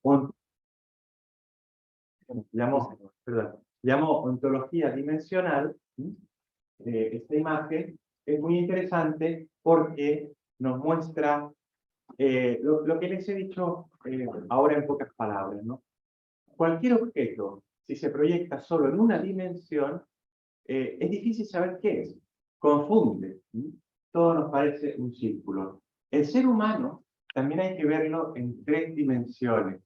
on- llamo ontología dimensional. Esta imagen es muy interesante porque nos muestra lo que les he dicho ahora en pocas palabras, ¿no? Cualquier objeto, si se proyecta solo en una dimensión, es difícil saber qué es. Confunde. Todo nos parece un círculo. El ser humano también hay que verlo en 3 dimensiones.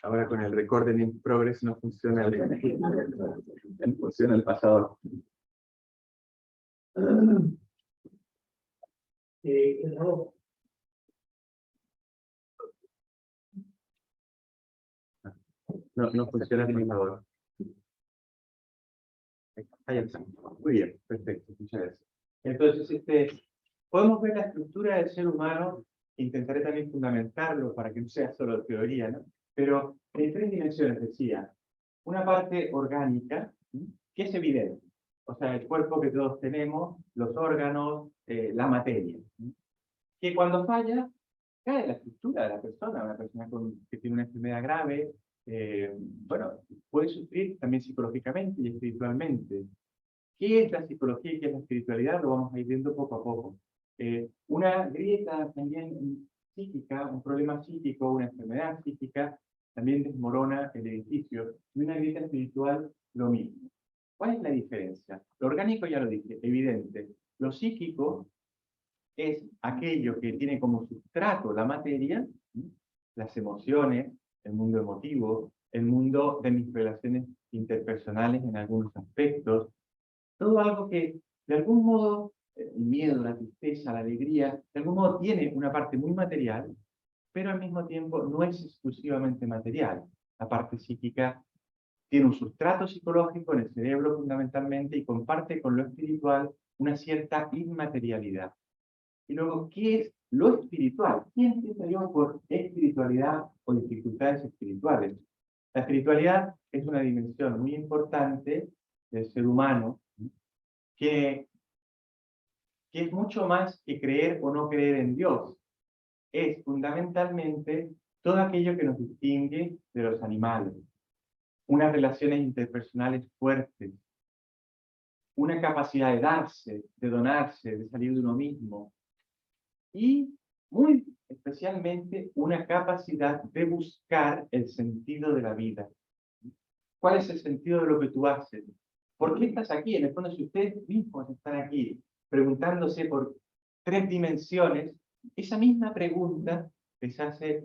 Ahora con el recording in progress no funciona el pasador. No funciona el pasador. Ahí está. Muy bien, perfecto. Muchas gracias. Entonces, podemos ver la estructura del ser humano. Intentaré también fundamentarlo para que no sea solo teoría, ¿no? Pero en 3 dimensiones, decía. Una parte orgánica, que es evidente. O sea, el cuerpo que todos tenemos, los órganos, la materia. Que cuando falla, cae la estructura de la persona. Una persona que tiene una enfermedad grave, bueno, puede sufrir también psicológicamente y espiritualmente. ¿Qué es la psicología y qué es la espiritualidad? Lo vamos a ir viendo poco a poco. Una grieta también psíquica, un problema psíquico, una enfermedad psíquica, también desmorona el edificio. Y una grieta espiritual, lo mismo. ¿Cuál es la diferencia? Lo orgánico ya lo dije, evidente. Lo psíquico es aquello que tiene como sustrato la materia, las emociones, el mundo emotivo, el mundo de mis relaciones interpersonales en algunos aspectos, todo algo que de algún modo, el miedo, la tristeza, la alegría, de algún modo tiene una parte muy material, pero al mismo tiempo no es exclusivamente material. La parte psíquica tiene un sustrato psicológico en el cerebro fundamentalmente y comparte con lo espiritual una cierta inmaterialidad. Y luego, ¿qué es lo espiritual? ¿Qué entiendo yo por espiritualidad o dificultades espirituales? La espiritualidad es una dimensión muy importante del ser humano que es mucho más que creer o no creer en Dios. Es fundamentalmente todo aquello que nos distingue de los animales. Unas relaciones interpersonales fuertes, una capacidad de darse, de donarse, de salir de uno mismo, y muy especialmente una capacidad de buscar el sentido de la vida. ¿Cuál es el sentido de lo que tú haces? ¿Por qué estás aquí? En el fondo, si ustedes mismos están aquí preguntándose por 3 dimensiones, esa misma pregunta les hace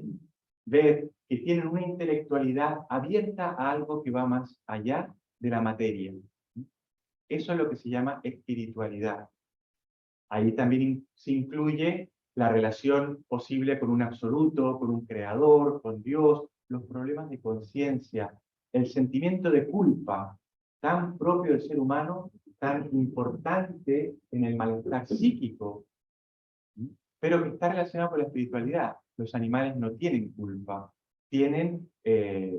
ver que tienen una intelectualidad abierta a algo que va más allá de la materia. Eso es lo que se llama espiritualidad. Ahí también se incluye la relación posible con un absoluto, con un creador, con Dios, los problemas de conciencia, el sentimiento de culpa, tan propio del ser humano, tan importante en el malestar psíquico, pero que está relacionado con la espiritualidad. Los animales no tienen culpa, tienen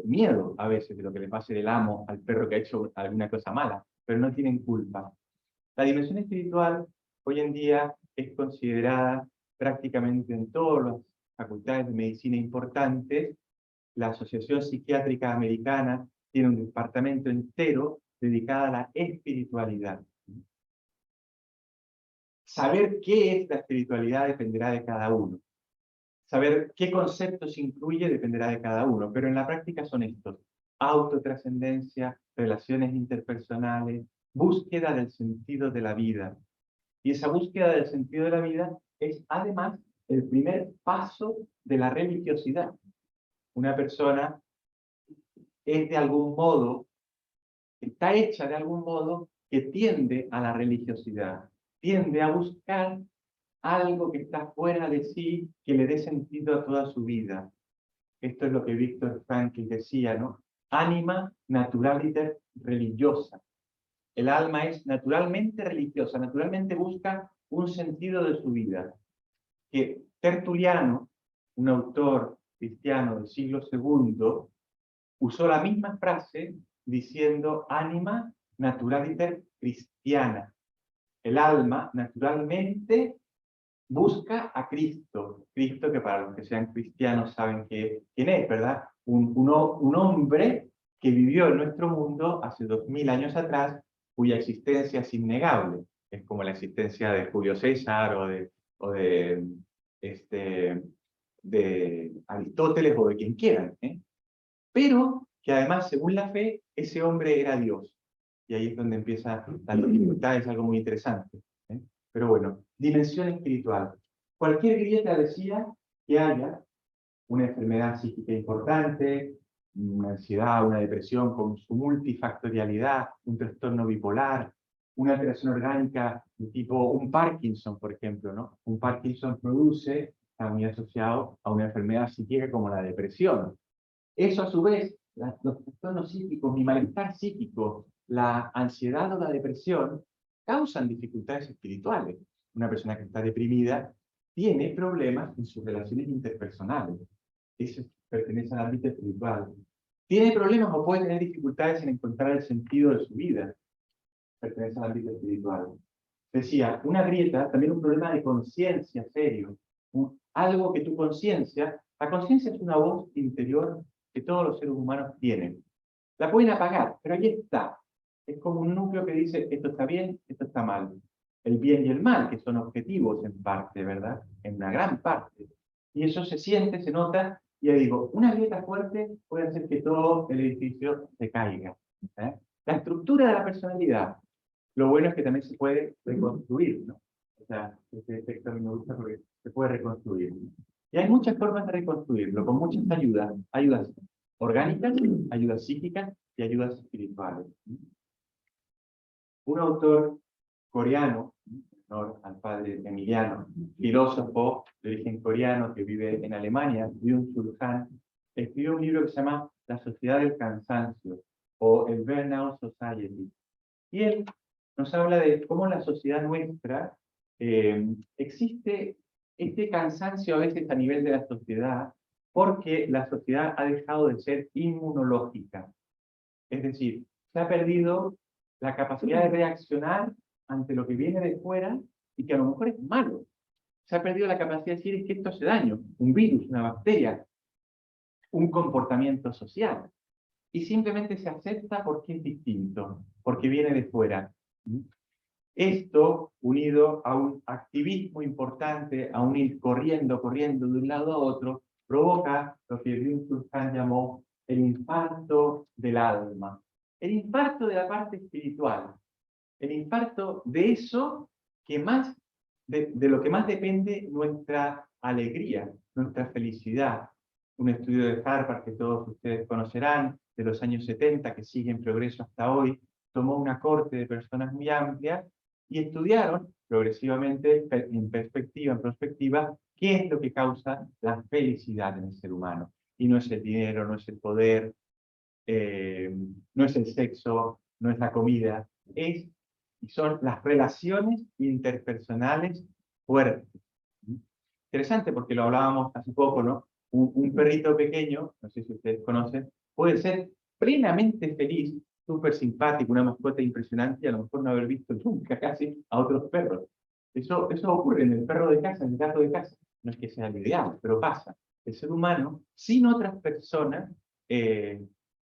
miedo a veces de lo que le pase del amo al perro que ha hecho alguna cosa mala, pero no tienen culpa. La dimensión espiritual hoy en día es considerada prácticamente en todas las facultades de medicina importantes. La Asociación Psiquiátrica Americana tiene un departamento entero dedicado a la espiritualidad. Saber qué es la espiritualidad dependerá de cada uno. Saber qué conceptos incluye dependerá de cada uno, pero en la práctica son estos: autotrascendencia, relaciones interpersonales, búsqueda del sentido de la vida. Y esa búsqueda del sentido de la vida es además el primer paso de la religiosidad. Una persona es de algún modo, está hecha de algún modo que tiende a la religiosidad, tiende a buscar algo que está fuera de sí, que le dé sentido a toda su vida. Esto es lo que Viktor Frankl decía, ¿no? Anima naturaliter religiosa. El alma es naturalmente religiosa, naturalmente busca un sentido de su vida. Que Tertuliano, un autor cristiano del siglo II, usó la misma frase diciendo anima naturaliter cristiana. El alma naturalmente busca a Cristo. Cristo, que para los que sean cristianos saben quién es, ¿verdad? Un hombre que vivió en nuestro mundo hace 2000 años atrás, cuya existencia es innegable. Es como la existencia de Julio César este, de Aristóteles o de quien quieran, ¿eh? Pero que además, según la fe, ese hombre era Dios. Y ahí es donde empieza la dificultad, es algo muy interesante, ¿eh? Pero bueno, dimensión espiritual. Cualquier grieta decía que haya una enfermedad psíquica importante, una ansiedad, una depresión con su multifactorialidad, un trastorno bipolar, una alteración orgánica de tipo un Parkinson, por ejemplo, ¿no? Un Parkinson produce, está muy asociado a una enfermedad psíquica como la depresión. Eso a su vez, los trastornos psíquicos, mi malestar psíquico, la ansiedad o la depresión, causan dificultades espirituales. Una persona que está deprimida tiene problemas en sus relaciones interpersonales. Eso pertenece al ámbito espiritual. Tiene problemas o puede tener dificultades en encontrar el sentido de su vida. Pertenece al ámbito espiritual. Decía, una grieta, también un problema de conciencia serio. Algo que tu conciencia, la conciencia es una voz interior que todos los seres humanos tienen. La pueden apagar, pero ahí está. Es como un núcleo que dice, esto está bien, esto está mal. El bien y el mal, que son objetivos en parte, ¿verdad? En una gran parte. Y eso se siente, se nota, y ya digo, una grieta fuerte puede hacer que todo el edificio se caiga, ¿eh? La estructura de la personalidad, lo bueno es que también se puede reconstruir, ¿no? O sea, este efecto a mí me gusta porque se puede reconstruir. Y hay muchas formas de reconstruirlo, con muchas ayudas. Ayudas orgánicas, ayudas psíquicas y ayudas espirituales. Un autor coreano, en honor al padre Emiliano, filósofo de origen coreano que vive en Alemania, Byung-Chul Han, escribió un libro que se llama La sociedad del cansancio, o el Burnout Society. Y él nos habla de cómo la sociedad nuestra existe este cansancio a veces a nivel de la sociedad porque la sociedad ha dejado de ser inmunológica. Es decir, se ha perdido la capacidad de reaccionar ante lo que viene de fuera y que a lo mejor es malo. Se ha perdido la capacidad de decir es que esto hace daño, un virus, una bacteria, un comportamiento social. Y simplemente se acepta porque es distinto, porque viene de fuera. Esto, unido a un activismo importante, a un ir corriendo de un lado a otro, provoca lo que Byung-Chul Han llamó el infarto del alma. El infarto de la parte espiritual. El infarto de eso que más, de lo que más depende nuestra alegría, nuestra felicidad. Un estudio de Harvard que todos ustedes conocerán, de los años 70, que sigue en progreso hasta hoy, tomó una corte de personas muy amplia y estudiaron progresivamente, en prospectiva, qué es lo que causa la felicidad en el ser humano. Y no es el dinero, no es el poder, no es el sexo, no es la comida, y son las relaciones interpersonales fuertes. Interesante porque lo hablábamos hace poco, ¿no? Un perrito pequeño, no sé si ustedes conocen, puede ser plenamente feliz, súper simpático, una mascota impresionante y a lo mejor no haber visto nunca casi a otros perros. Eso ocurre en el perro de casa, en el gato de casa. No es que sea lo ideal, pero pasa. El ser humano, sin otras personas,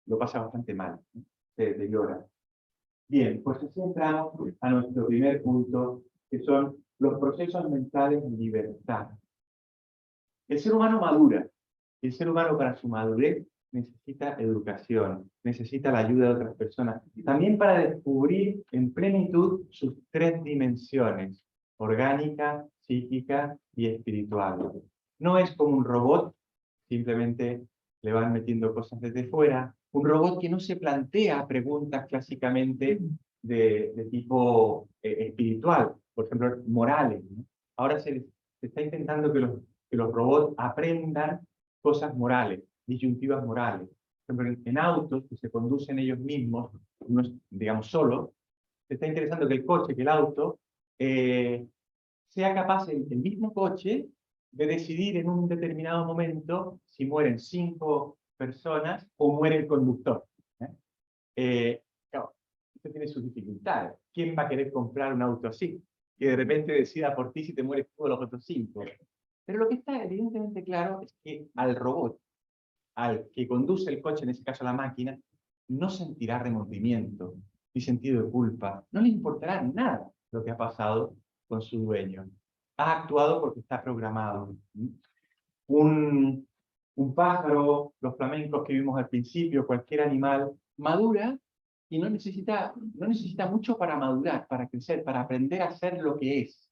lo pasa bastante mal, ¿no? Se deteriora. Bien, pues así entramos a nuestro primer punto, que son los procesos mentales de libertad. El ser humano madura. El ser humano para su madurez necesita educación, necesita la ayuda de otras personas. También para descubrir en plenitud sus tres dimensiones, orgánica, psíquica y espiritual. No es como un robot, simplemente le van metiendo cosas desde fuera. Un robot que no se plantea preguntas clásicamente de tipo espiritual, por ejemplo, morales, ¿no? Ahora se está intentando que los robots aprendan cosas morales, disyuntivas morales. Por ejemplo, en autos que se conducen ellos mismos, digamos solos, se está interesando que el coche, que el auto, sea capaz el mismo coche de decidir en un determinado momento si mueren 5 personas o muere el conductor. Claro, esto tiene sus dificultades. ¿Quién va a querer comprar un auto así? que de repente decida por ti si te mueres tú o los otros 5. Pero lo que está evidentemente claro es que al robot, al que conduce el coche, en ese caso la máquina, no sentirá remordimiento ni sentido de culpa. No le importará nada lo que ha pasado con su dueño. Ha actuado porque está programado. Un, un pájaro, los flamencos que vimos al principio, cualquier animal, madura y no necesita mucho para madurar, para crecer, para aprender a ser lo que es.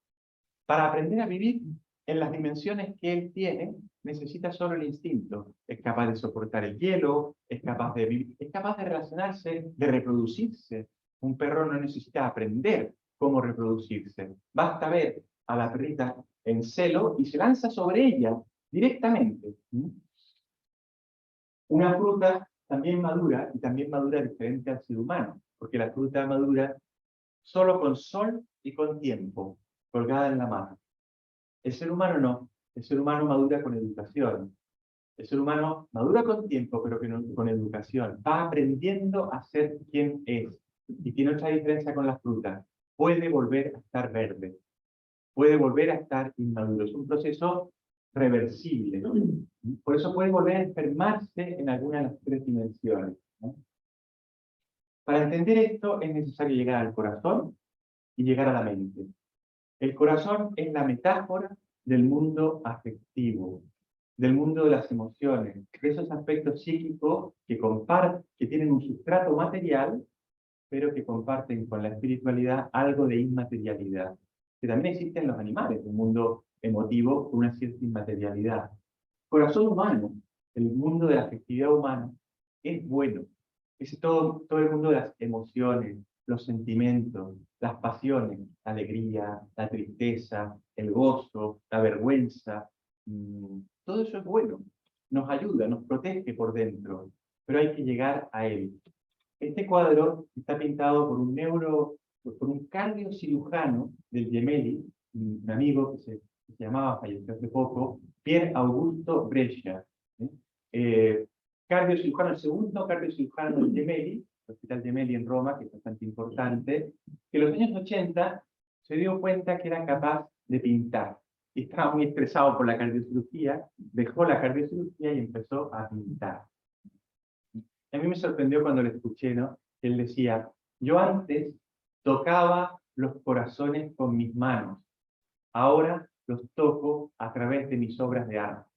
Para aprender a vivir en las dimensiones que él tiene, necesita solo el instinto. Es capaz de soportar el hielo, es capaz de vivir, es capaz de relacionarse, de reproducirse. Un perro no necesita aprender cómo reproducirse. Basta ver a la perrita en celo y se lanza sobre ella directamente. Una fruta también madura, y también madura diferente al ser humano, porque la fruta madura solo con sol y con tiempo, colgada en la mano. El ser humano no. El ser humano madura con educación. El ser humano madura con tiempo, pero con educación. Va aprendiendo a ser quien es. Y tiene otra diferencia con las frutas. Puede volver a estar verde. Puede volver a estar inmaduro. Es un proceso reversible. Por eso puede volver a enfermarse en alguna de las 3 dimensiones. Para entender esto es necesario llegar al corazón y llegar a la mente. El corazón es la metáfora del mundo afectivo, del mundo de las emociones, de esos aspectos psíquicos que tienen un sustrato material, pero que comparten con la espiritualidad algo de inmaterialidad, que también existe en los animales, un mundo emotivo con una cierta inmaterialidad. Corazón humano, el mundo de la afectividad humana, es bueno. Es todo el mundo de las emociones, los sentimientos, las pasiones, la alegría, la tristeza, el gozo, la vergüenza. Todo eso es bueno. Nos ayuda, nos protege por dentro, pero hay que llegar a él. Este cuadro está pintado por un cardiocirujano del Gemelli, un amigo que se llamaba, falleció hace poco, Pier Augusto Brescia. Cardiocirujano, el segundo cardiocirujano del Gemelli, el Hospital Gemelli en Roma, que es bastante importante, que en los años 80 se dio cuenta que era capaz de pintar. Y estaba muy estresado por la cardiocirugía, dejó la cardiocirugía y empezó a pintar. A mí me sorprendió cuando le escuché, ¿no? Él decía, yo antes tocaba los corazones con mis manos, ahora los toco a través de mis obras de arte.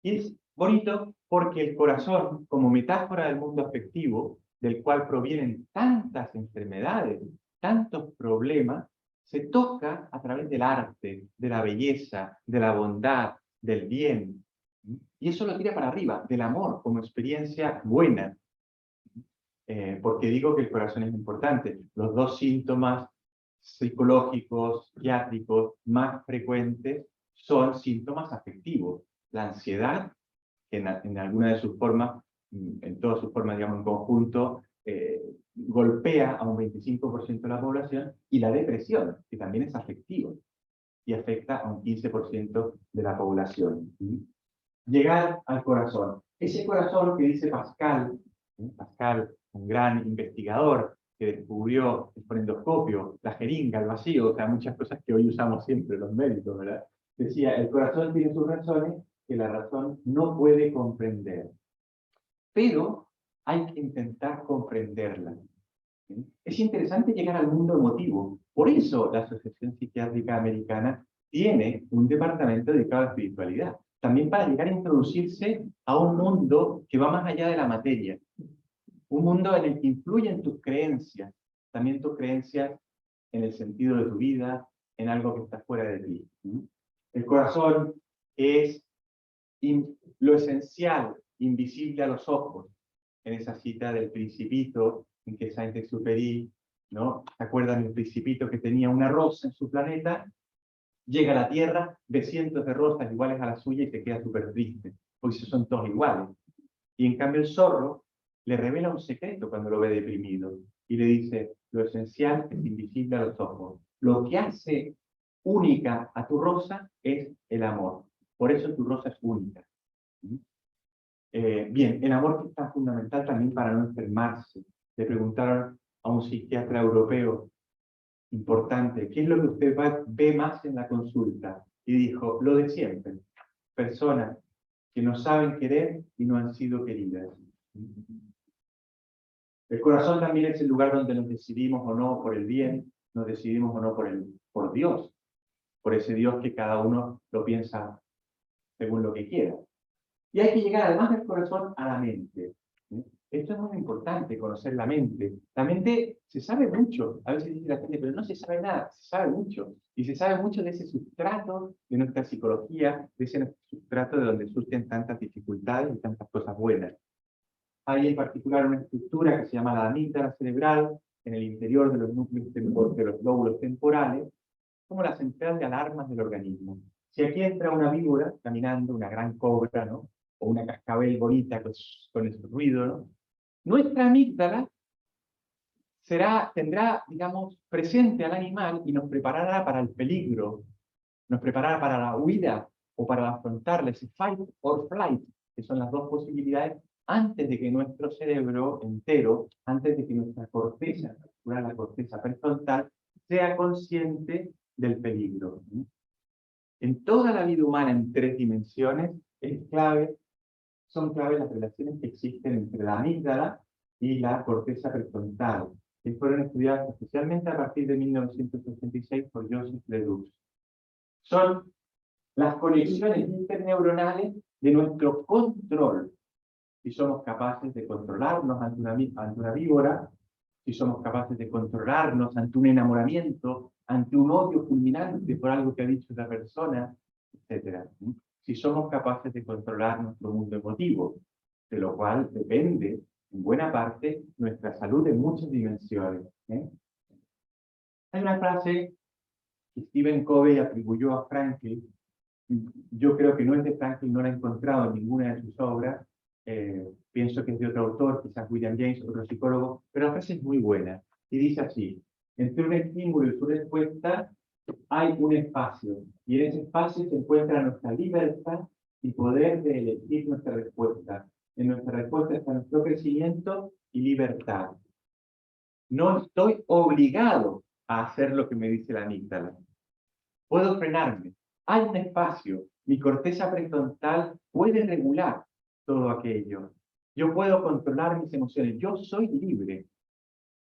Y es bonito porque el corazón, como metáfora del mundo afectivo, del cual provienen tantas enfermedades, tantos problemas, se toca a través del arte, de la belleza, de la bondad, del bien. Y eso lo tira para arriba, del amor como experiencia buena. Porque digo que el corazón es importante. Los 2 síntomas psicológicos, psiquiátricos más frecuentes son síntomas afectivos. La ansiedad, que en alguna de sus formas, en todas sus formas, digamos, en conjunto, golpea a un 25% de la población, y la depresión, que también es afectiva y afecta a un 15% de la población. Llegar al corazón. Ese corazón que dice Pascal, Pascal, un gran investigador que descubrió el fonendoscopio, la jeringa, el vacío, o sea, muchas cosas que hoy usamos siempre los médicos, ¿verdad? Decía, el corazón tiene sus razones que la razón no puede comprender. Pero hay que intentar comprenderla. Es interesante llegar al mundo emotivo. Por eso la Asociación Psiquiátrica Americana tiene un departamento dedicado a la espiritualidad. También para llegar a introducirse a un mundo que va más allá de la materia. Un mundo en el que influyen tus creencias. También tus creencias en el sentido de tu vida, en algo que está fuera de ti. El corazón es lo esencial, invisible a los ojos. En esa cita del Principito, en que Saint-Exupéry, ¿no? ¿Se acuerdan del Principito que tenía una rosa en su planeta? Llega a la Tierra, ve cientos de rosas iguales a la suya y se queda súper triste, porque son todos iguales. Y en cambio el zorro le revela un secreto cuando lo ve deprimido y le dice, lo esencial es invisible a los ojos. Lo que hace única a tu rosa es el amor. Por eso tu rosa es única. Bien, el amor que es tan fundamental también para no enfermarse. Le preguntaron a un psiquiatra europeo, importante, ¿qué es lo que usted ve más en la consulta? Y dijo, lo de siempre, personas que no saben querer y no han sido queridas. El corazón también es el lugar donde nos decidimos o no por el bien, nos decidimos o no por Dios, por ese Dios que cada uno lo piensa según lo que quiera. Y hay que llegar además del corazón a la mente. Esto es muy importante, conocer la mente. La mente se sabe mucho, a veces dice la gente, pero no se sabe nada, se sabe mucho. Y se sabe mucho de ese sustrato de nuestra psicología, de ese sustrato de donde surgen tantas dificultades y tantas cosas buenas. Hay en particular una estructura que se llama la amígdala cerebral, en el interior de los núcleos de los lóbulos temporales, como la central de alarmas del organismo. Si aquí entra una víbora caminando, una gran cobra, ¿no? O una cascabel bonita con ese ruido, ¿no? Nuestra amígdala tendrá, digamos, presente al animal y nos preparará para el peligro, nos preparará para la huida o para afrontarle ese fight or flight, que son las dos posibilidades, antes de que nuestro cerebro entero, antes de que nuestra corteza, la corteza prefrontal, sea consciente del peligro. En toda la vida humana en 3 dimensiones son clave las relaciones que existen entre la amígdala y la corteza prefrontal, que fueron estudiadas especialmente a partir de 1986 por Joseph LeDoux. Son las conexiones interneuronales de nuestro control. Si somos capaces de controlarnos ante una víbora, si somos capaces de controlarnos ante un enamoramiento, ante un odio fulminante por algo que ha dicho otra persona, etc. Si somos capaces de controlar nuestro mundo emotivo, de lo cual depende, en buena parte, nuestra salud en muchas dimensiones. Hay una frase que Stephen Covey atribuyó a Frankl. Yo creo que no es de Frankl, no la he encontrado en ninguna de sus obras. Pienso que es de otro autor, quizás William James, otro psicólogo, pero la frase es muy buena. Y dice así: entre un estímulo y su respuesta hay un espacio, y en ese espacio se encuentra nuestra libertad y poder de elegir nuestra respuesta. En nuestra respuesta está nuestro crecimiento y libertad. No estoy obligado a hacer lo que me dice la amígdala. Puedo frenarme. Hay un espacio. Mi corteza prefrontal puede regular todo aquello. Yo puedo controlar mis emociones. Yo soy libre.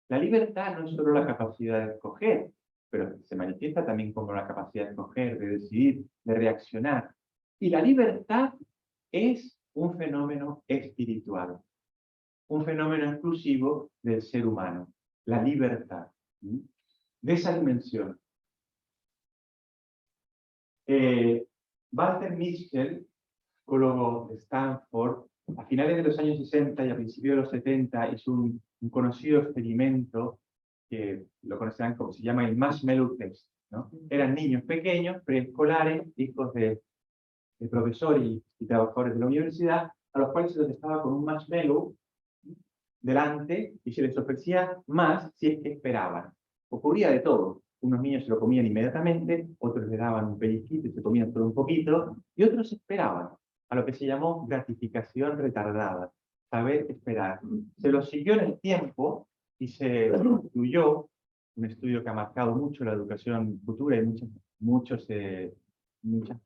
La libertad no es solo la capacidad de escoger, pero se manifiesta también como la capacidad de escoger, de decidir, de reaccionar. Y la libertad es un fenómeno espiritual, un fenómeno exclusivo del ser humano, la libertad. De esa dimensión. Walter Mischel, psicólogo de Stanford, a finales de los años 60 y a principios de los 70 hizo un conocido experimento que lo conocerán como se llama el Marshmallow Test, ¿no? Eran niños pequeños, preescolares, hijos de profesores y trabajadores de la universidad, a los cuales se les estaba con un marshmallow delante y se les ofrecía más si es que esperaban. Ocurría de todo. Unos niños se lo comían inmediatamente, otros le daban un pellizquito y se comían solo un poquito, y otros esperaban, a lo que se llamó gratificación retardada, saber esperar. Se lo siguió en el tiempo y se concluyó, un estudio que ha marcado mucho la educación futura y muchas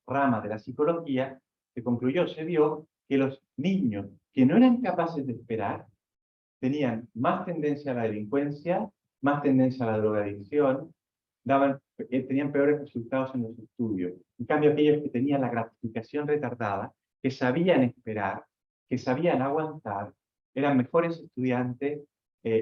ramas de la psicología, se vio que los niños que no eran capaces de esperar tenían más tendencia a la delincuencia, más tendencia a la drogadicción, tenían peores resultados en los estudios. En cambio, aquellos que tenían la gratificación retardada, que sabían esperar, que sabían aguantar, eran mejores estudiantes,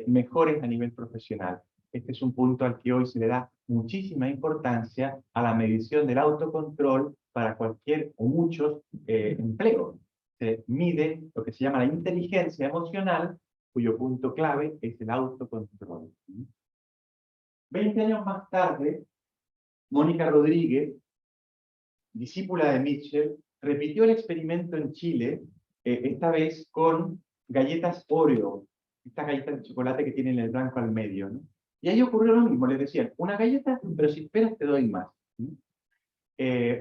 mejores a nivel profesional. Este es un punto al que hoy se le da muchísima importancia a la medición del autocontrol para cualquier o muchos empleos. Se mide lo que se llama la inteligencia emocional, cuyo punto clave es el autocontrol. 20 años más tarde, Mónica Rodríguez, discípula de Mitchell, repitió el experimento en Chile, esta vez con galletas Oreo, estas galletas de chocolate que tienen el blanco al medio, ¿no? Y ahí ocurrió lo mismo, les decían, una galleta, pero si esperas te doy más.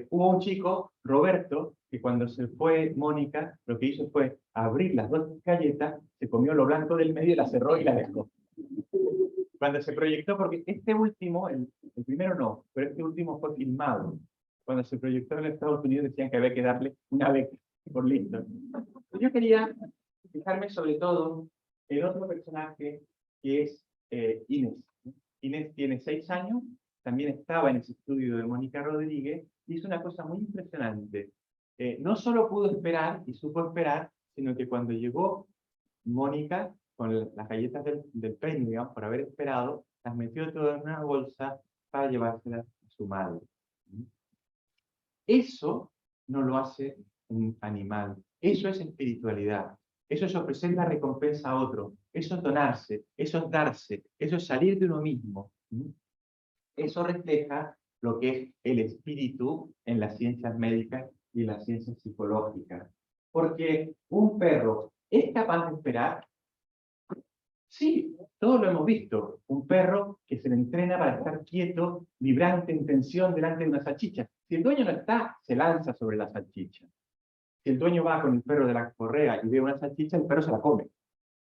Hubo un chico, Roberto, que cuando se fue Mónica, lo que hizo fue abrir las 2 galletas, se comió lo blanco del medio, la cerró y la dejó. Cuando se proyectó, porque este último, el primero no, pero este último fue filmado. Cuando se proyectó en Estados Unidos decían que había que darle una beca por listo. Yo quería fijarme sobre todo en otro personaje que es Inés. Inés tiene 6 años, también estaba en ese estudio de Mónica Rodríguez, y hizo una cosa muy impresionante. No solo pudo esperar y supo esperar, sino que cuando llegó Mónica, con las galletas del premio, digamos, por haber esperado, las metió todas en una bolsa para llevárselas a su madre. Eso no lo hace un animal. Eso es espiritualidad. Eso es ofrecer la recompensa a otro. Eso es donarse. Eso es darse. Eso es salir de uno mismo. Eso refleja lo que es el espíritu en las ciencias médicas y las ciencias psicológicas. Porque un perro es capaz de esperar. Sí, todos lo hemos visto. Un perro que se le entrena para estar quieto, vibrante en tensión delante de una salchicha. Si el dueño no está, se lanza sobre la salchicha. Si el dueño va con el perro de la correa y ve una salchicha, el perro se la come.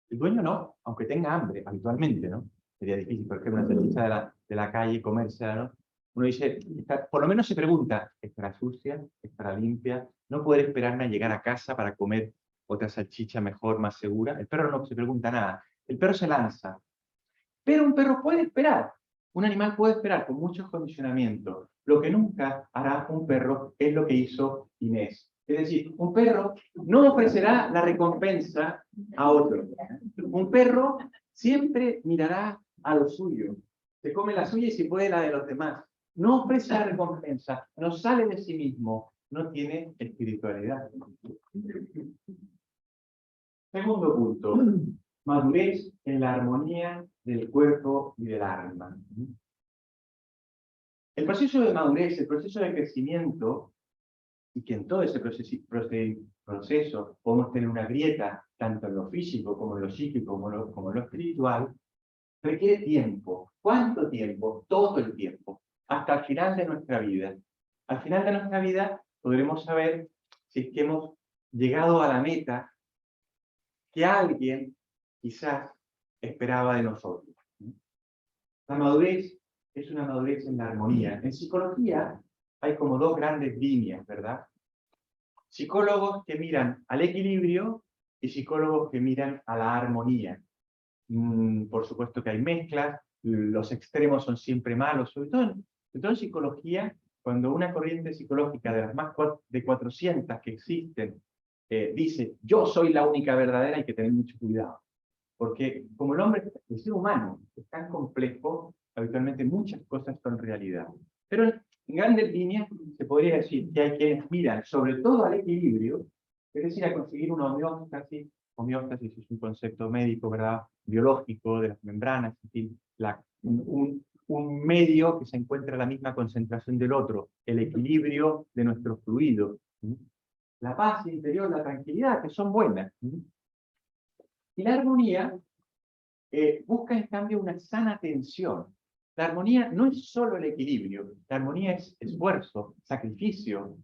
El dueño no, aunque tenga hambre habitualmente, ¿no? Sería difícil, por ejemplo, una salchicha de la calle comérsela, ¿no? Uno dice, por lo menos se pregunta, ¿estará sucia? ¿Estará limpia? ¿No poder esperarme a llegar a casa para comer otra salchicha mejor, más segura? El perro no se pregunta nada. El perro se lanza. Pero un perro puede esperar. Un animal puede esperar con muchos condicionamientos. Lo que nunca hará un perro es lo que hizo Inés. Es decir, un perro no ofrecerá la recompensa a otro. Un perro siempre mirará a lo suyo. Se come la suya y si puede la de los demás. No ofrece la recompensa, no sale de sí mismo, no tiene espiritualidad. Segundo punto, madurez en la armonía del cuerpo y del alma. El proceso de madurez, el proceso de crecimiento, y que en todo ese proceso podemos tener una grieta, tanto en lo físico como en lo psíquico, como en lo espiritual, requiere tiempo. ¿Cuánto tiempo? Todo el tiempo, hasta el final de nuestra vida. Al final de nuestra vida podremos saber si es que hemos llegado a la meta que alguien quizás esperaba de nosotros. La madurez es una madurez en la armonía. En psicología hay como dos grandes líneas, ¿verdad? Psicólogos que miran al equilibrio y psicólogos que miran a la armonía. Por supuesto que hay mezclas, los extremos son siempre malos, sobre todo en psicología, cuando una corriente psicológica de las más de 400 que existen dice, yo soy la única verdadera, hay que tener mucho cuidado. Porque como el ser humano es tan complejo, habitualmente muchas cosas son realidad. Pero en grandes líneas se podría decir que hay quienes miran sobre todo al equilibrio, es decir, a conseguir una homeostasis. Homeostasis es un concepto médico, ¿verdad? Biológico, de las membranas, en fin, un medio que se encuentra a la misma concentración del otro, el equilibrio de nuestros fluidos, la paz interior, la tranquilidad, que son buenas. Y la armonía busca en cambio una sana tensión. La armonía no es solo el equilibrio, la armonía es esfuerzo, sacrificio,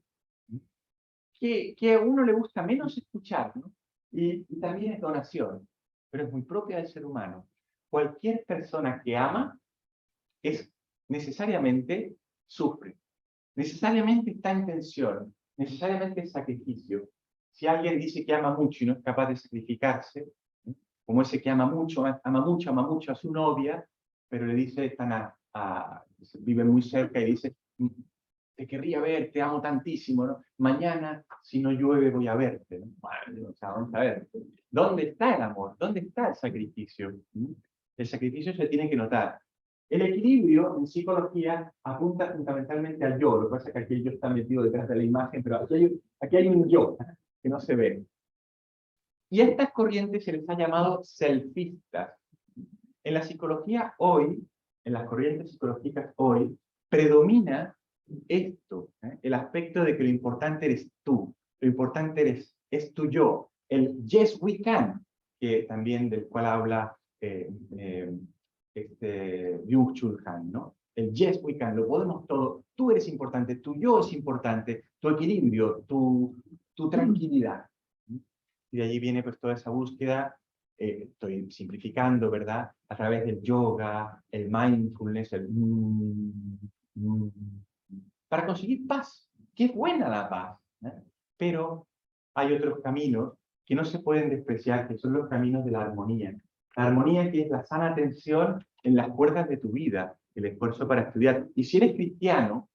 que a uno le gusta menos escuchar, ¿no? Y también es donación, pero es muy propia del ser humano. Cualquier persona que ama es necesariamente sufre, necesariamente está en tensión, necesariamente es sacrificio. Si alguien dice que ama mucho y no es capaz de sacrificarse, como ese que ama mucho a su novia, pero le dice, vive muy cerca y dice, te querría ver, te amo tantísimo, ¿no? Mañana, si no llueve, voy a verte, ¿no? Bueno, o sea, vamos a ver, ¿dónde está el amor? ¿Dónde está el sacrificio? El sacrificio se tiene que notar. El equilibrio en psicología apunta fundamentalmente al yo, lo que pasa es que aquí el yo está metido detrás de la imagen, pero aquí hay un yo que no se ve. Y a estas corrientes se les ha llamado selfistas. En la psicología hoy, en las corrientes psicológicas hoy, predomina esto, el aspecto de que lo importante eres tú, lo importante es tu yo, el yes we can, que también del cual habla Byung-Chul Han, ¿no? El yes we can, lo podemos todo, tú eres importante, tu yo es importante, tu equilibrio, tu tranquilidad. Y de allí viene pues toda esa búsqueda estoy simplificando, ¿verdad? A través del yoga, el mindfulness, para conseguir paz. Qué buena la paz, ¿eh? Pero hay otros caminos que no se pueden despreciar, que son los caminos de la armonía. La armonía, que es la sana tensión en las cuerdas de tu vida, el esfuerzo para estudiar. Y si eres cristiano,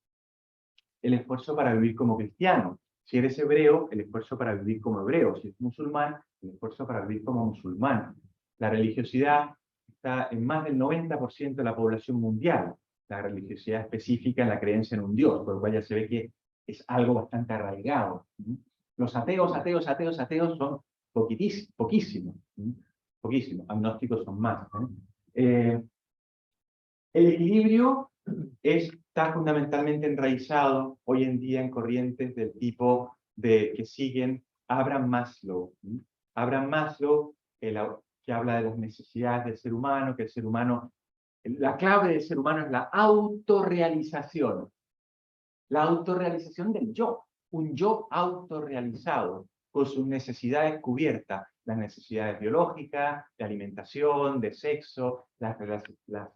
el esfuerzo para vivir como cristiano. Si eres hebreo, el esfuerzo para vivir como hebreo. Si eres musulmán, el esfuerzo para vivir como musulmán. La religiosidad está en más del 90% de la población mundial. La religiosidad específica en la creencia en un Dios, por lo cual ya se ve que es algo bastante arraigado. Los ateos son poquísimos. Poquísimos. Agnósticos son más. El equilibrio está fundamentalmente enraizado hoy en día en corrientes del tipo que siguen Abraham Maslow. Abraham Maslow, que habla de las necesidades del ser humano, que el ser humano, la clave del ser humano es la autorrealización. La autorrealización del yo, un yo autorrealizado, con sus necesidades cubiertas, las necesidades biológicas, de alimentación, de sexo, las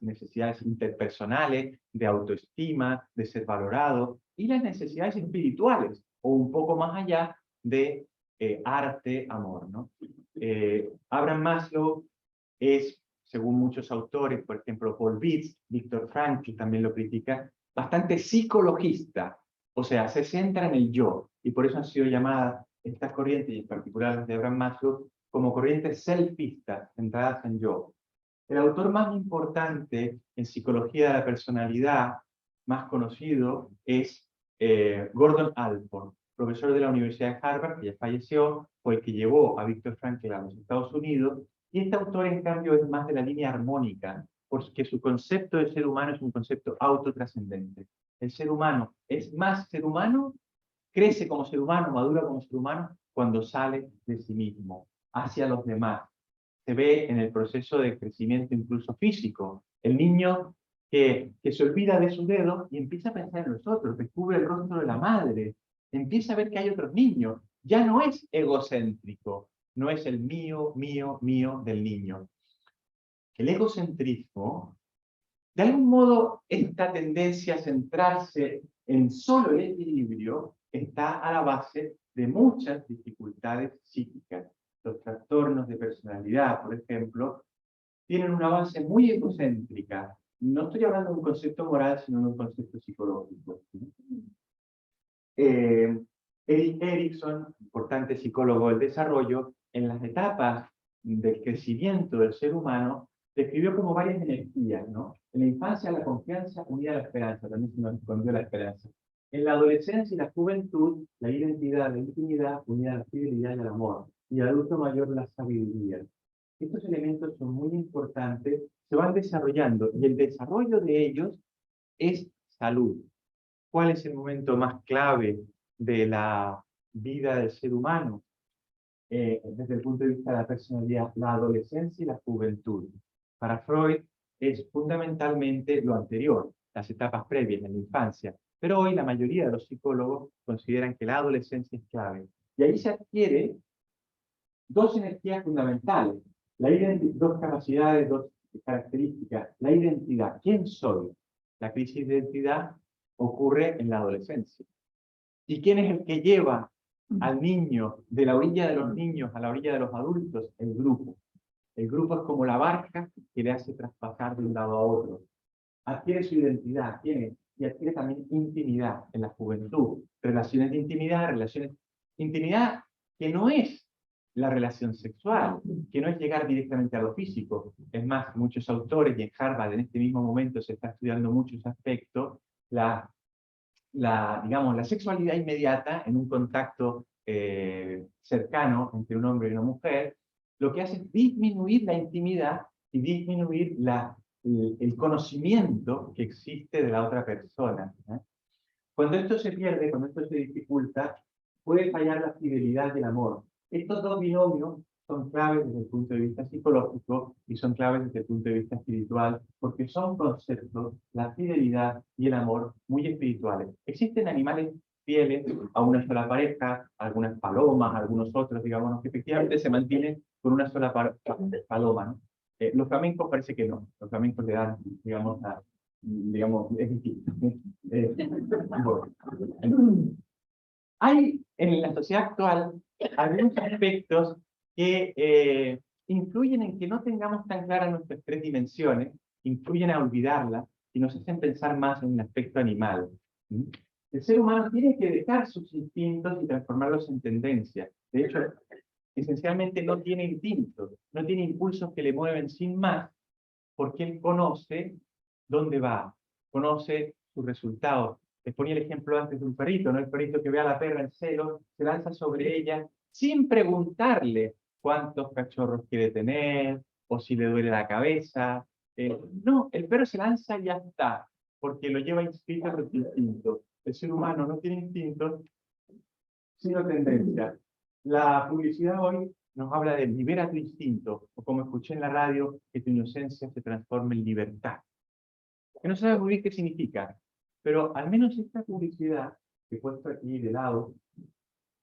necesidades interpersonales, de autoestima, de ser valorado, y las necesidades espirituales, o un poco más allá de arte, amor, ¿no? Abraham Maslow es, según muchos autores, por ejemplo, Paul Vitz, Viktor Frankl también lo critica, bastante psicologista, o sea, se centra en el yo, y por eso han sido llamadas estas corrientes, y en particular las de Abraham Maslow, como corrientes selfistas, centradas en yo. El autor más importante en psicología de la personalidad, más conocido, es Gordon Allport, profesor de la Universidad de Harvard, que ya falleció, fue el que llevó a Viktor Frankl a los Estados Unidos, y este autor, en cambio, es más de la línea armónica, porque su concepto de ser humano es un concepto autotrascendente. El ser humano es más ser humano, crece como ser humano, madura como ser humano, cuando sale de sí mismo, hacia los demás. Se ve en el proceso de crecimiento incluso físico. El niño que se olvida de su dedo y empieza a pensar en los otros, descubre el rostro de la madre, empieza a ver que hay otros niños. Ya no es egocéntrico, no es el mío, mío, mío del niño. El egocentrismo, de algún modo, esta tendencia a centrarse en solo el equilibrio está a la base de muchas dificultades psíquicas. Los trastornos de personalidad, por ejemplo, tienen una base muy egocéntrica. No estoy hablando de un concepto moral, sino de un concepto psicológico. Erik Erikson, importante psicólogo del desarrollo, en las etapas del crecimiento del ser humano, describió como varias energías, ¿no? En la infancia, la confianza unida a la esperanza, también se nos escondió la esperanza. En la adolescencia y la juventud, la identidad, la intimidad unida a la fidelidad y al amor. Y al adulto mayor, la sabiduría. Estos elementos son muy importantes, se van desarrollando, y el desarrollo de ellos es salud. ¿Cuál es el momento más clave de la vida del ser humano? Desde el punto de vista de la personalidad, la adolescencia y la juventud. Para Freud es fundamentalmente lo anterior, las etapas previas en la infancia. Pero hoy la mayoría de los psicólogos consideran que la adolescencia es clave. Y ahí se adquiere dos energías fundamentales, dos capacidades, dos características. La identidad, ¿quién soy? La crisis de identidad ocurre en la adolescencia. ¿Y quién es el que lleva al niño de la orilla de los niños a la orilla de los adultos? El grupo. El grupo es como la barca que le hace traspasar de un lado a otro. Adquiere su identidad, y adquiere también intimidad en la juventud. Relaciones de intimidad que no es la relación sexual, que no es llegar directamente a lo físico. Es más, muchos autores, y en Harvard en este mismo momento se está estudiando mucho ese aspecto, digamos, la sexualidad inmediata en un contacto cercano entre un hombre y una mujer, lo que hace es disminuir la intimidad y disminuir el conocimiento que existe de la otra persona. Cuando esto se pierde, cuando esto se dificulta, puede fallar la fidelidad y el amor. Estos dos binomios son claves desde el punto de vista psicológico y son claves desde el punto de vista espiritual, porque son conceptos, la fidelidad y el amor, muy espirituales. Existen animales fieles a una sola pareja, algunas palomas, algunos otros, digamos, que efectivamente se mantienen con una sola paloma, ¿no? Los flamencos parece que no. Los flamencos le dan, digamos, es distinto. Bueno. Hay en la sociedad actual algunos aspectos que influyen en que no tengamos tan claras nuestras tres dimensiones, influyen a olvidarlas y nos hacen pensar más en el aspecto animal. ¿Mm? El ser humano tiene que dejar sus instintos y transformarlos en tendencias. De hecho, esencialmente no tiene instintos, no tiene impulsos que le mueven sin más, porque él conoce dónde va, conoce sus resultados. Les ponía el ejemplo antes de un perrito, ¿no? El perrito que ve a la perra en celo, se lanza sobre ella sin preguntarle cuántos cachorros quiere tener o si le duele la cabeza. No, el perro se lanza y ya está, porque lo lleva inscrito en su instinto. El ser humano no tiene instintos, sino tendencia. La publicidad hoy nos habla de libera tu instinto, o como escuché en la radio, que tu inocencia se transforme en libertad. Que no sabes muy bien qué significa, pero al menos esta publicidad que he puesto aquí de lado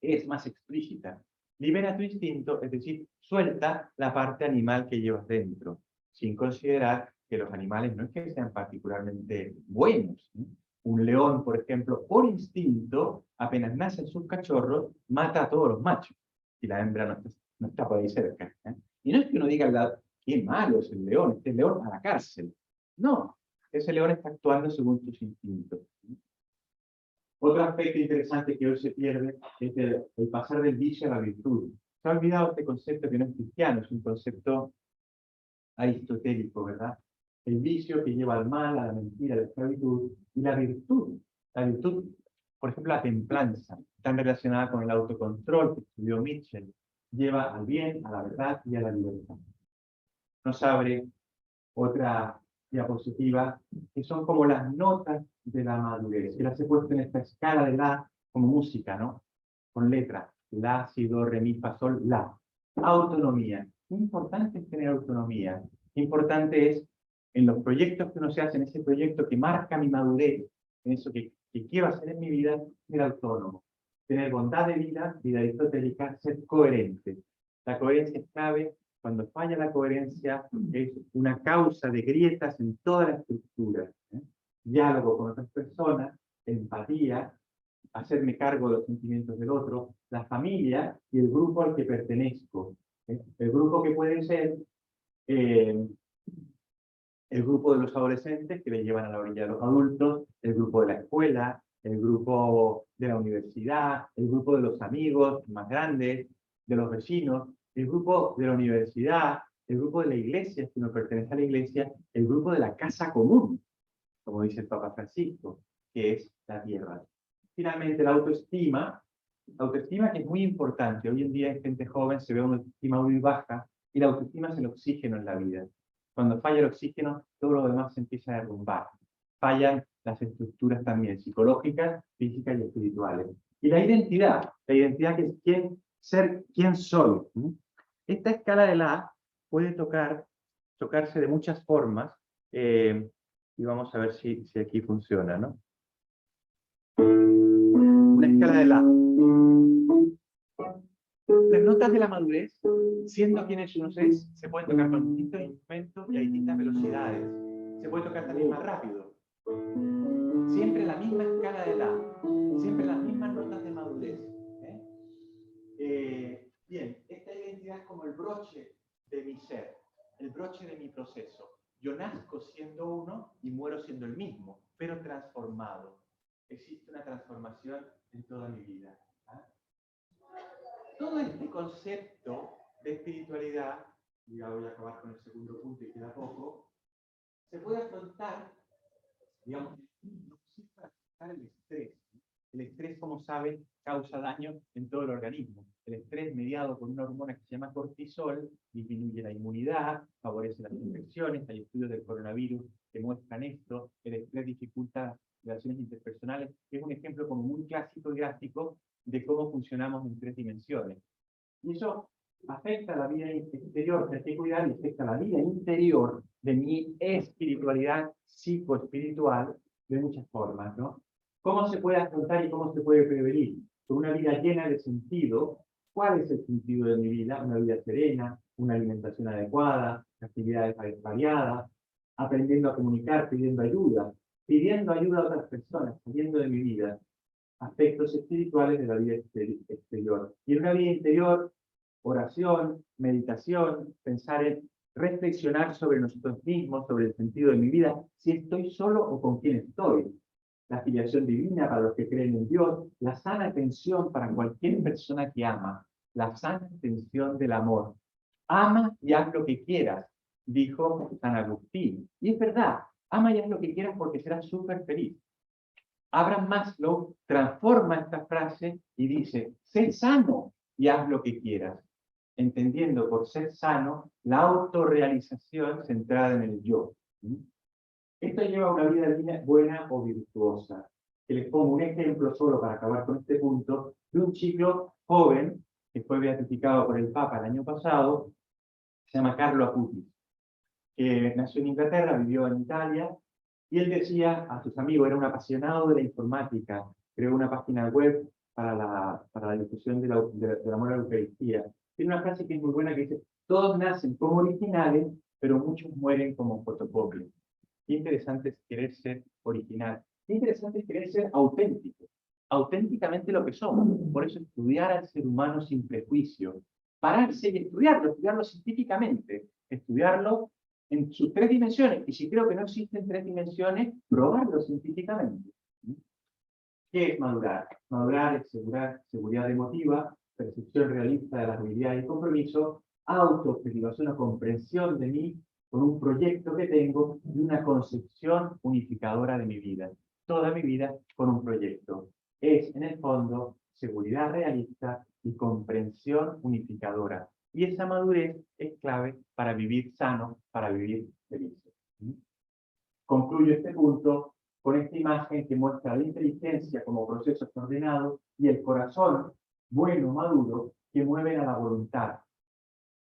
es más explícita. Libera tu instinto, es decir, suelta la parte animal que llevas dentro, sin considerar que los animales no es que sean particularmente buenos, ¿sí? Un león, por ejemplo, por instinto, apenas nacen sus cachorros, mata a todos los machos, y la hembra no está por ahí cerca. Y no es que uno diga, qué malo es el león, este león a la cárcel. No, ese león está actuando según sus instintos. Otro aspecto interesante que hoy se pierde es el pasar del vicio a la virtud. Se ha olvidado este concepto que no es cristiano, es un concepto aristotélico, ¿verdad? El vicio que lleva al mal, a la mentira, a la esclavitud, y la virtud. La virtud, por ejemplo, la templanza, tan relacionada con el autocontrol que estudió Mitchell, lleva al bien, a la verdad y a la libertad. Nos abre otra diapositiva, que son como las notas de la madurez. Y las he puesto en esta escala de la como música, ¿no? Con letras. La, si, do, re, mi, fa, sol, la. Autonomía. Qué importante es tener autonomía. Qué importante es, en los proyectos que uno se hace, en ese proyecto que marca mi madurez, en eso que quiero hacer en mi vida, ser autónomo. Tener bondad de vida aristotélica, ser coherente. La coherencia es clave. Cuando falla la coherencia, es una causa de grietas en toda la estructura. Diálogo con otras personas, empatía, hacerme cargo de los sentimientos del otro, la familia y el grupo al que pertenezco. El grupo que puede ser el grupo de los adolescentes que le llevan a la orilla de los adultos, el grupo de la escuela, el grupo de la universidad, el grupo de los amigos más grandes, de los vecinos, el grupo de la universidad, el grupo de la iglesia, si uno pertenece a la iglesia, el grupo de la casa común, como dice el Papa Francisco, que es la tierra. Finalmente, la autoestima que es muy importante. Hoy en día en gente joven se ve una autoestima muy baja, y la autoestima es el oxígeno en la vida. Cuando falla el oxígeno, todo lo demás se empieza a derrumbar. Fallan las estructuras también, psicológicas, físicas y espirituales. Y la identidad que es quién soy. Esta escala de la A puede tocarse de muchas formas, y vamos a ver si aquí funciona, ¿no? Una escala de la A. Las notas de la madurez, siendo quienes uno es, se pueden tocar con distintos instrumentos y a distintas velocidades. Se puede tocar también más rápido. Siempre la misma escala de la, siempre las mismas notas de madurez. Bien, esta identidad es como el broche de mi ser, el broche de mi proceso. Yo nazco siendo uno y muero siendo el mismo, pero transformado. Existe una transformación en toda mi vida. Todo este concepto de espiritualidad, y ya voy a acabar con el segundo punto y queda poco, se puede afrontar, digamos, no sirve para afrontar el estrés. El estrés, como saben, causa daño en todo el organismo. El estrés, mediado por una hormona que se llama cortisol, disminuye la inmunidad, favorece las infecciones. Hay estudios del coronavirus que muestran esto. El estrés dificulta relaciones interpersonales. Es un ejemplo como muy clásico y gráfico de cómo funcionamos en tres dimensiones. Y eso afecta a la vida exterior, que hay que cuidar, y afecta a la vida interior de mi espiritualidad psicoespiritual de muchas formas, ¿no? ¿Cómo se puede afrontar y cómo se puede prevenir? Con una vida llena de sentido. ¿Cuál es el sentido de mi vida? Una vida serena, una alimentación adecuada, actividades variadas, aprendiendo a comunicar, pidiendo ayuda a otras personas, saliendo de mi vida, aspectos espirituales de la vida exterior. Y en una vida interior, oración, meditación, pensar en reflexionar sobre nosotros mismos, sobre el sentido de mi vida, si estoy solo o con quién estoy. La filiación divina para los que creen en Dios, la sana atención para cualquier persona que ama, la sana atención del amor. Ama y haz lo que quieras, dijo San Agustín. Y es verdad, ama y haz lo que quieras porque serás súper feliz. Abraham Maslow transforma esta frase y dice, sé sano y haz lo que quieras, entendiendo por ser sano la autorrealización centrada en el yo. Esto lleva a una vida buena o virtuosa. Que les pongo un ejemplo solo para acabar con este punto, de un chico joven que fue beatificado por el Papa el año pasado, se llama Carlo Acutis, que nació en Inglaterra, vivió en Italia, y él decía a sus amigos, era un apasionado de la informática, creó una página web para la difusión del amor a la Eucaristía. Tiene una frase que es muy buena que dice, todos nacen como originales, pero muchos mueren como fotocopias. Qué interesante es querer ser original. Qué interesante es querer ser auténtico. Auténticamente lo que somos. Por eso estudiar al ser humano sin prejuicio. Pararse y estudiarlo científicamente. Estudiarlo en sus tres dimensiones. Y si creo que no existen tres dimensiones, probarlo científicamente. ¿Qué es madurar? Madurar es seguridad emotiva, percepción realista de las habilidades y compromiso, autoobjetivación o comprensión de mí, con un proyecto que tengo y una concepción unificadora de mi vida. Toda mi vida con un proyecto. Es, en el fondo, seguridad realista y comprensión unificadora. Y esa madurez es clave para vivir sano, para vivir feliz. Concluyo este punto con esta imagen que muestra la inteligencia como procesos ordenados y el corazón, bueno, maduro, que mueven a la voluntad.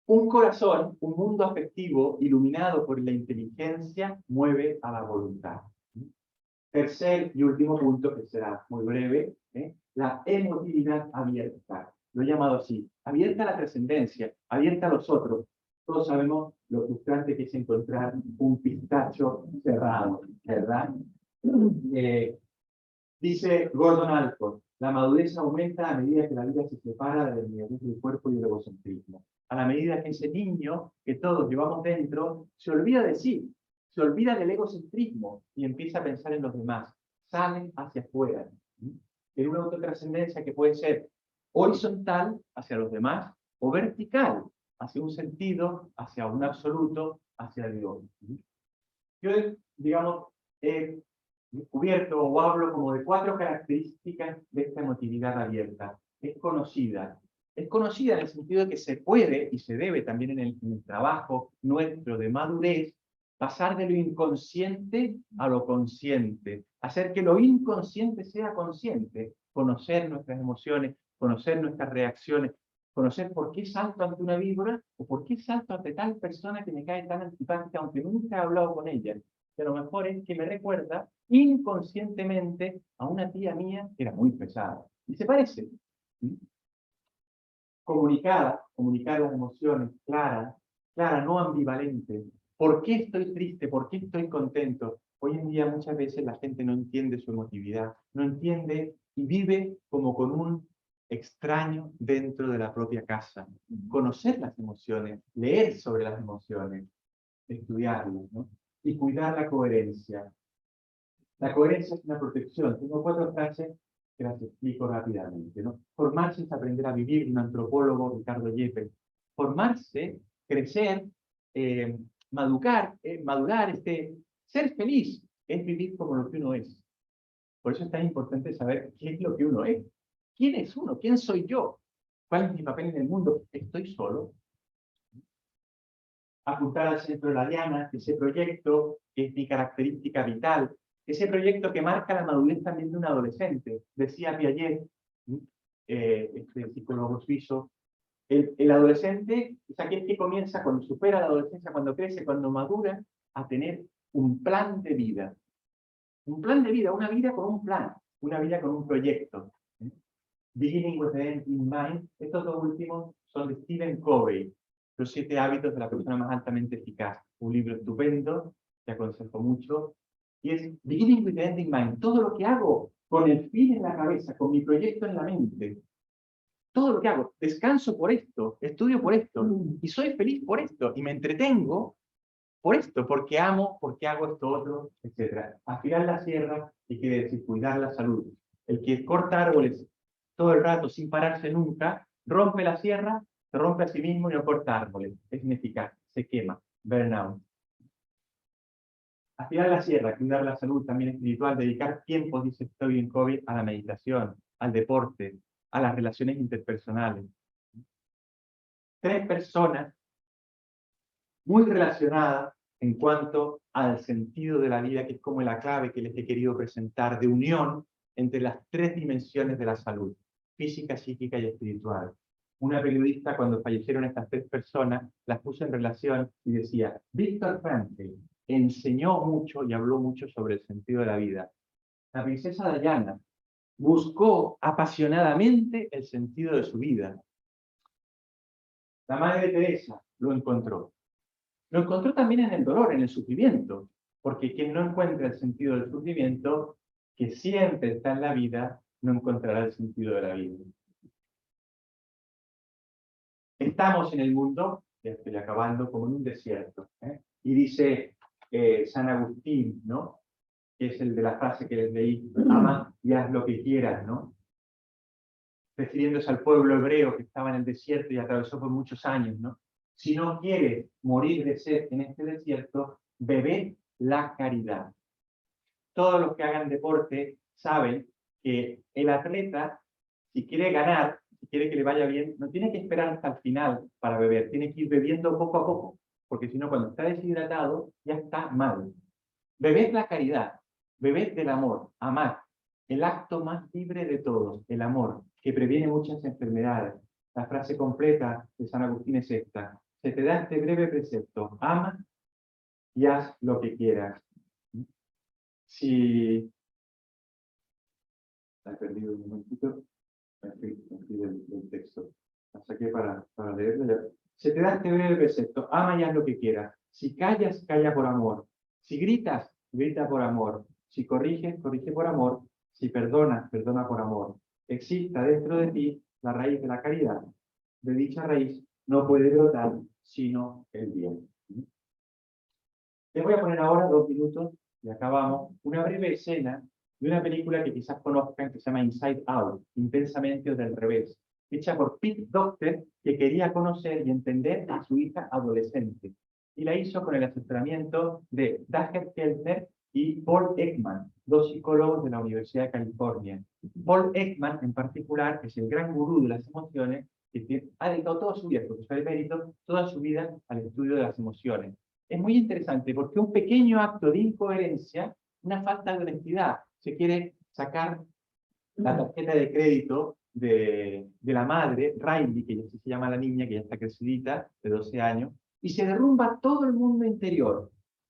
Un corazón, un mundo afectivo iluminado por la inteligencia, mueve a la voluntad. Tercer y último punto, que será muy breve, la emotividad abierta. Lo he llamado así, abierta a la trascendencia, abierta a los otros. Todos sabemos lo frustrante que es encontrar un pistacho cerrado, ¿verdad? Dice Gordon Alcott, la madurez aumenta a medida que la vida se separa de la inmediatez del cuerpo y el egocentrismo. A la medida que ese niño que todos llevamos dentro se olvida de sí, se olvida del egocentrismo y empieza a pensar en los demás, sale hacia afuera, en una autotrascendencia que puede ser horizontal hacia los demás o vertical hacia un sentido, hacia un absoluto, hacia Dios. Yo, digamos, he descubierto o hablo como de 4 características de esta emotividad abierta. Es conocida. Es conocida en el sentido de que se puede y se debe también en el trabajo nuestro de madurez pasar de lo inconsciente a lo consciente, hacer que lo inconsciente sea consciente, conocer nuestras emociones, conocer nuestras reacciones, conocer por qué salto ante una víbora o por qué salto ante tal persona que me cae tan antipática aunque nunca he hablado con ella. Que a lo mejor es que me recuerda inconscientemente a una tía mía que era muy pesada. Y se parece. Comunicar las emociones, clara, no ambivalente. ¿Por qué estoy triste? ¿Por qué estoy contento? Hoy en día muchas veces la gente no entiende su emotividad, no entiende y vive como con un extraño dentro de la propia casa. Conocer las emociones, leer sobre las emociones, estudiarlas, ¿no? Y cuidar la coherencia. La coherencia es una protección. Tengo 4 frases que las explico rápidamente, ¿no? Formarse es aprender a vivir, un antropólogo, Ricardo Yepes. Formarse, crecer, madurar, ser feliz, es vivir como lo que uno es. Por eso es tan importante saber qué es lo que uno es. ¿Quién es uno? ¿Quién soy yo? ¿Cuál es mi papel en el mundo? ¿Estoy solo? Apuntar al centro de la diana, ese proyecto que es mi característica vital, ese proyecto que marca la madurez también de un adolescente. Decía Piaget, este psicólogo suizo, el adolescente es aquel que comienza cuando supera la adolescencia, cuando crece, cuando madura, a tener un plan de vida. Un plan de vida, una vida con un plan, una vida con un proyecto. Beginning with the end in mind. Estos 2 últimos son de Stephen Covey. Los 7 hábitos de la persona más altamente eficaz. Un libro estupendo, te aconsejo mucho. Y es Beginning with the End in Mind. Todo lo que hago con el fin en la cabeza, con mi proyecto en la mente. Todo lo que hago. Descanso por esto, estudio por esto, y soy feliz por esto, y me entretengo por esto, porque amo, porque hago esto otro, etc. Afilar la sierra y quiere decir cuidar la salud. El que corta árboles todo el rato sin pararse nunca, rompe la sierra, se rompe a sí mismo y no corta árboles. Es ineficaz, se quema, burnout. Afilar la sierra, cuidar la salud también espiritual, dedicar tiempo, dice Stephen Covey, a la meditación, al deporte, a las relaciones interpersonales. 3 personas muy relacionadas en cuanto al sentido de la vida, que es como la clave que les he querido presentar, de unión entre las 3 dimensiones de la salud, física, psíquica y espiritual. Una periodista, cuando fallecieron estas 3 personas, las puso en relación y decía, Viktor Frankl enseñó mucho y habló mucho sobre el sentido de la vida. La princesa Diana buscó apasionadamente el sentido de su vida. La madre Teresa lo encontró. Lo encontró también en el dolor, en el sufrimiento, porque quien no encuentra el sentido del sufrimiento, que siempre está en la vida, no encontrará el sentido de la vida. Estamos en el mundo, ya estoy acabando, como en un desierto. Y dice San Agustín, ¿no? Que es el de la frase que les leí, ama y haz lo que quieras, ¿no? Refiriéndose al pueblo hebreo que estaba en el desierto y atravesó por muchos años, ¿no? Si no quieres morir de sed en este desierto, bebé la caridad. Todos los que hagan deporte saben que el atleta, si quiere ganar, si quiere que le vaya bien, no tiene que esperar hasta el final para beber, tiene que ir bebiendo poco a poco, porque si no, cuando está deshidratado, ya está mal. Bebed la caridad, bebed del amor, amad, el acto más libre de todos, el amor, que previene muchas enfermedades. La frase completa de San Agustín es esta: se te da este breve precepto, ama y haz lo que quieras. Si... he perdido un momentito, del texto. La saqué para leerlo ya. Se te da este breve precepto, ama y haz lo que quieras. Si callas, calla por amor. Si gritas, grita por amor. Si corriges, corrige por amor. Si perdonas, perdona por amor. Exista dentro de ti la raíz de la caridad. De dicha raíz no puede brotar sino el bien. Les voy a poner ahora 2 minutos y acabamos. Una breve escena de una película que quizás conozcan que se llama Inside Out, Intensamente o del revés, hecha por Pete Docter, que quería conocer y entender a su hija adolescente. Y la hizo con el asesoramiento de Dacher Keltner y Paul Ekman, 2 psicólogos de la Universidad de California. Paul Ekman, en particular, es el gran gurú de las emociones, que ha dedicado toda su vida, profesor emérito, toda su vida al estudio de las emociones. Es muy interesante porque un pequeño acto de incoherencia, una falta de honestidad, se quiere sacar la tarjeta de crédito de la madre, Riley, que así se llama la niña, que ya está crecidita, de 12 años, y se derrumba todo el mundo interior,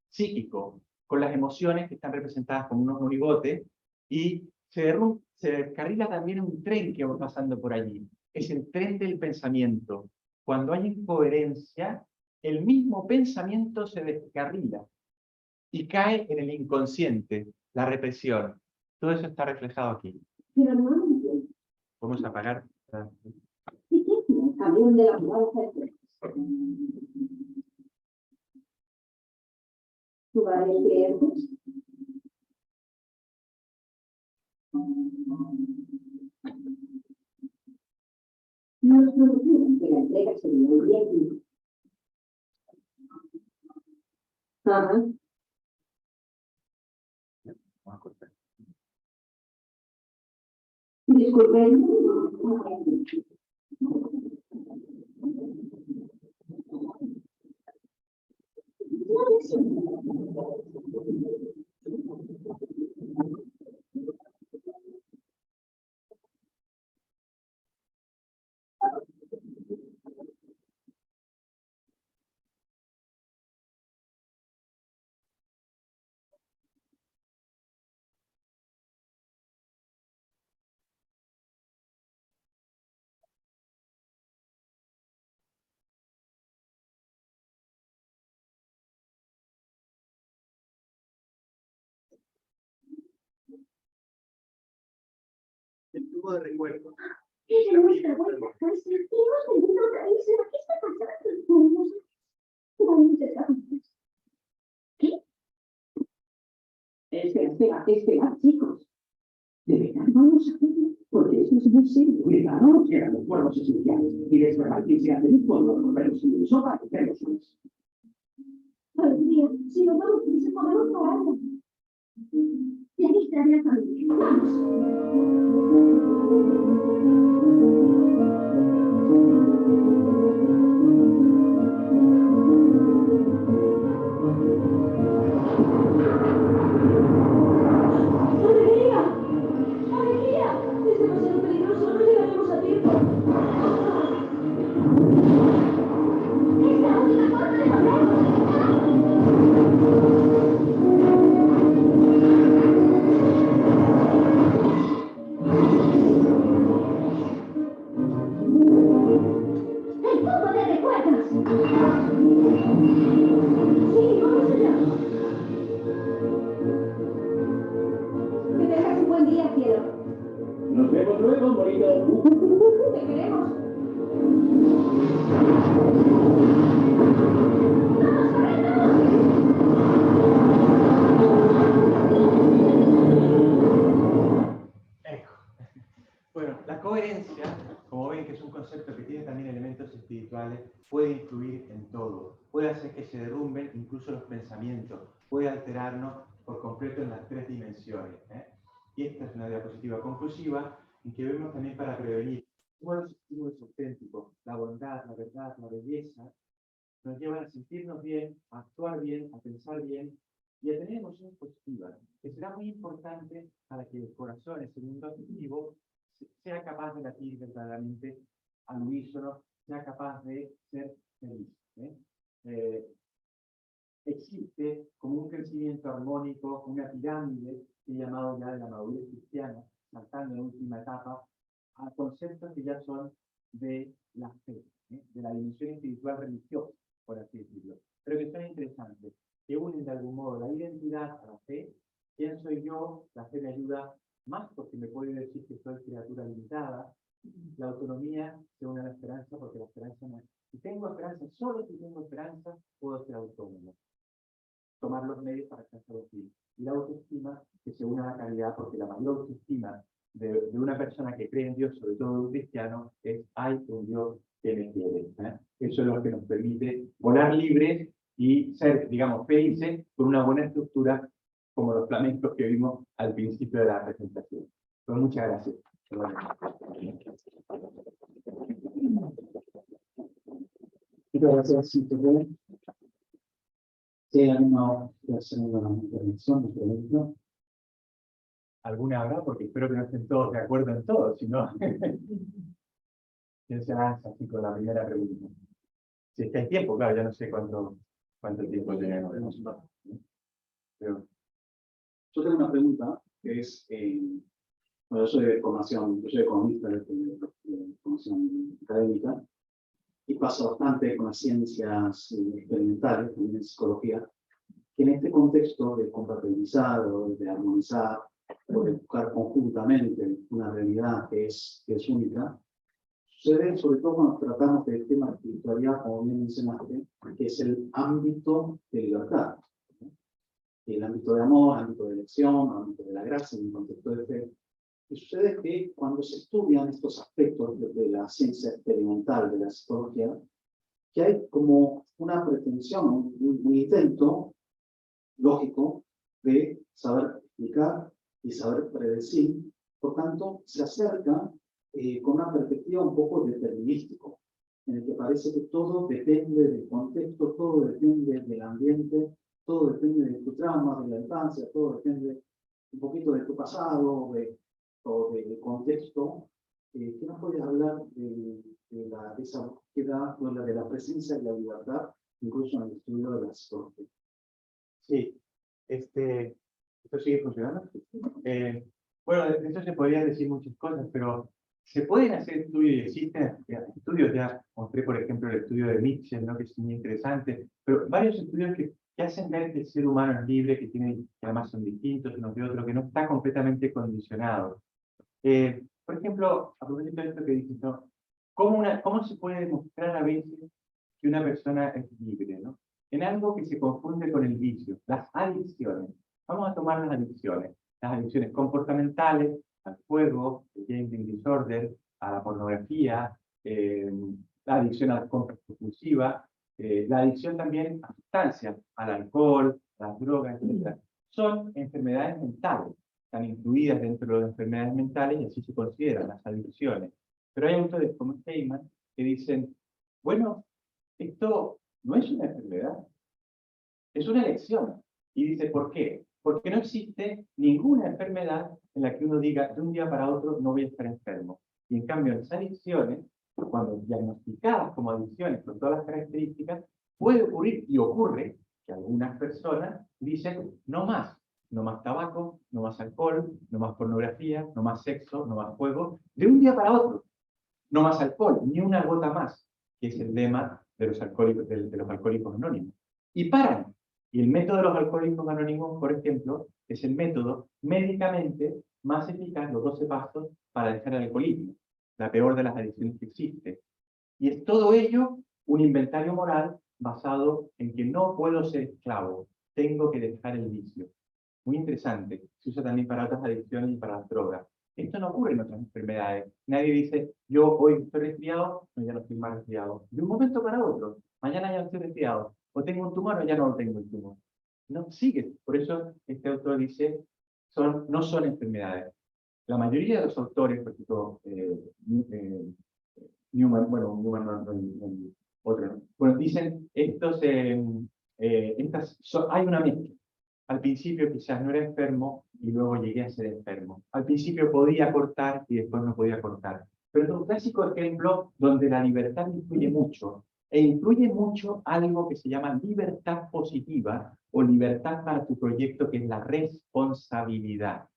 psíquico, con las emociones que están representadas como unos monigotes, y se descarrila también un tren que va pasando por allí. Es el tren del pensamiento. Cuando hay incoherencia, el mismo pensamiento se descarrila y cae en el inconsciente, la represión. Todo eso está reflejado aquí. Pero no lo entiendo. Vamos a apagar. ¿Y qué es el camión de la mudanza? ¿Tú vas a clientes? No es productivo que la entrega se dio el día. Ajá. Vamos a cortar. Disculpen. tubo de recuerdo. Es de nuestra vuelta a casa y hemos venido otra isla. ¿Qué está pasando? Muchas gracias. ¿Qué? Espera, chicos. De verdad vamos a hacerlo, porque esto es muy serio. Cuidado, llegan los pueblos esenciales. Y despertarse hacer un pueblo, volverlos en el sofá y hacerlos unos. Madre mía, si nos vamos, se podemos pararlo. Y aquí está la familia. Vamos. Nos vemos luego, bonito. Te queremos. Bueno, la coherencia, como ven que es un concepto que tiene también elementos espirituales, puede influir en todo. Puede hacer que se derrumben incluso los pensamientos. Puede alterarnos por completo en las tres dimensiones. Y esta es una diapositiva conclusiva en que vemos también para prevenir cómo los estímulos auténticos, la bondad, la verdad, la belleza, nos llevan a sentirnos bien, a actuar bien, a pensar bien y a tener emociones positivas, que será muy importante para que el corazón, ese mundo afectivo, sea capaz de latir verdaderamente al unísono, sea capaz de ser feliz. Existe como un crecimiento armónico, una pirámide que he llamado ya de la madurez cristiana, saltando en última etapa, a conceptos que ya son de la fe, de la dimensión espiritual religiosa, por así decirlo, pero que son interesantes, que unen de algún modo la identidad a la fe. ¿Quién soy yo? La fe me ayuda más porque me puede decir que soy criatura limitada. La autonomía se une a la esperanza porque la esperanza no es. Si tengo esperanza, solo si tengo esperanza, puedo ser autónomo. Tomar los medios para alcanzar los fines. Y la autoestima que se une a la caridad porque la mayor autoestima de una persona que cree en Dios, sobre todo de un cristiano, es hay un Dios que me quiere. Eso es lo que nos permite volar libres y ser, digamos, felices con una buena estructura como los flamencos que vimos al principio de la presentación. Pues muchas gracias. Muchas gracias, Cinturón. ¿Hay alguna segunda intervención, pregunta? ¿Alguna habrá? Porque espero que no estén todos de acuerdo en todo, si no, ¿quién se lanza así con la primera pregunta? Si es que hay tiempo, claro, ya no sé cuánto tiempo tenemos. Pero... Yo tengo una pregunta que es, bueno, yo soy de formación, yo soy economista de formación académica y paso bastante con las ciencias experimentales, también en psicología, que en este contexto de compatibilizar o de armonizar o de buscar conjuntamente una realidad que es única, sucede sobre todo cuando tratamos del tema de espiritualidad, como bien mencionaste, que es el ámbito de libertad. El ámbito de amor, el ámbito de elección, el ámbito de la gracia, en un contexto de fe. Y sucede que cuando se estudian estos aspectos de la ciencia experimental, de la psicología, que hay como una pretensión, un intento lógico de saber explicar y saber predecir, por tanto, se acerca con una perspectiva un poco determinístico, en el que parece que todo depende del contexto, todo depende del ambiente, todo depende de tu trauma, de la infancia, todo depende un poquito de tu pasado o del contexto. ¿Qué nos puedes hablar de esa búsqueda, de la presencia de la libertad, incluso en el estudio de la psicología? Sí, ¿esto sigue funcionando? Bueno, de esto se podrían decir muchas cosas, pero se pueden hacer estudios y existen estudios, ya mostré por ejemplo el estudio de Mitchell, ¿no? Que es muy interesante, pero varios estudios que hacen ver que el ser humano es libre, que además son distintos unos de otros, que no está completamente condicionado. Por ejemplo, a propósito de esto que dices, ¿no? ¿Cómo se puede demostrar a veces que una persona es libre, ¿no? En algo que se confunde con el vicio, las adicciones. Vamos a tomar las adicciones comportamentales, al juego, el gambling disorder, a la pornografía, la adicción a la compra compulsiva, la adicción también a sustancias, al alcohol, a las drogas, etc. Son enfermedades mentales, están incluidas dentro de las enfermedades mentales y así se consideran las adicciones. Pero hay autores como Heyman que dicen, bueno, esto no es una enfermedad, es una elección. Y dice, ¿por qué? Porque no existe ninguna enfermedad en la que uno diga, de un día para otro no voy a estar enfermo. Y en cambio, las adicciones, cuando diagnosticadas como adicciones con todas las características, puede ocurrir y ocurre que algunas personas dicen, no más tabaco, no más alcohol, no más pornografía, no más sexo, no más juego, de un día para otro. No más alcohol, ni una gota más, que es el lema de los alcohólicos anónimos. Y paran. Y el método de los alcohólicos anónimos, por ejemplo, es el método médicamente más eficaz, los 12 pasos para dejar el alcoholismo, la peor de las adicciones que existe. Y es todo ello un inventario moral basado en que no puedo ser esclavo, tengo que dejar el vicio. Muy interesante, se usa también para otras adicciones y para las drogas. Esto no ocurre en otras enfermedades. Nadie dice, yo hoy estoy resfriado, no, ya no estoy más resfriado. De un momento para otro, mañana ya no estoy resfriado. O tengo un tumor o ya no lo tengo el tumor. No, sigue. Por eso este autor dice, no son enfermedades. La mayoría de los autores, por ejemplo, Newman, bueno, Newman otro, ¿no? Bueno, dicen, hay una mezcla. Al principio quizás no era enfermo y luego llegué a ser enfermo. Al principio podía cortar y después no podía cortar. Pero es un clásico ejemplo donde la libertad influye mucho. E influye mucho algo que se llama libertad positiva o libertad para tu proyecto, que es la responsabilidad.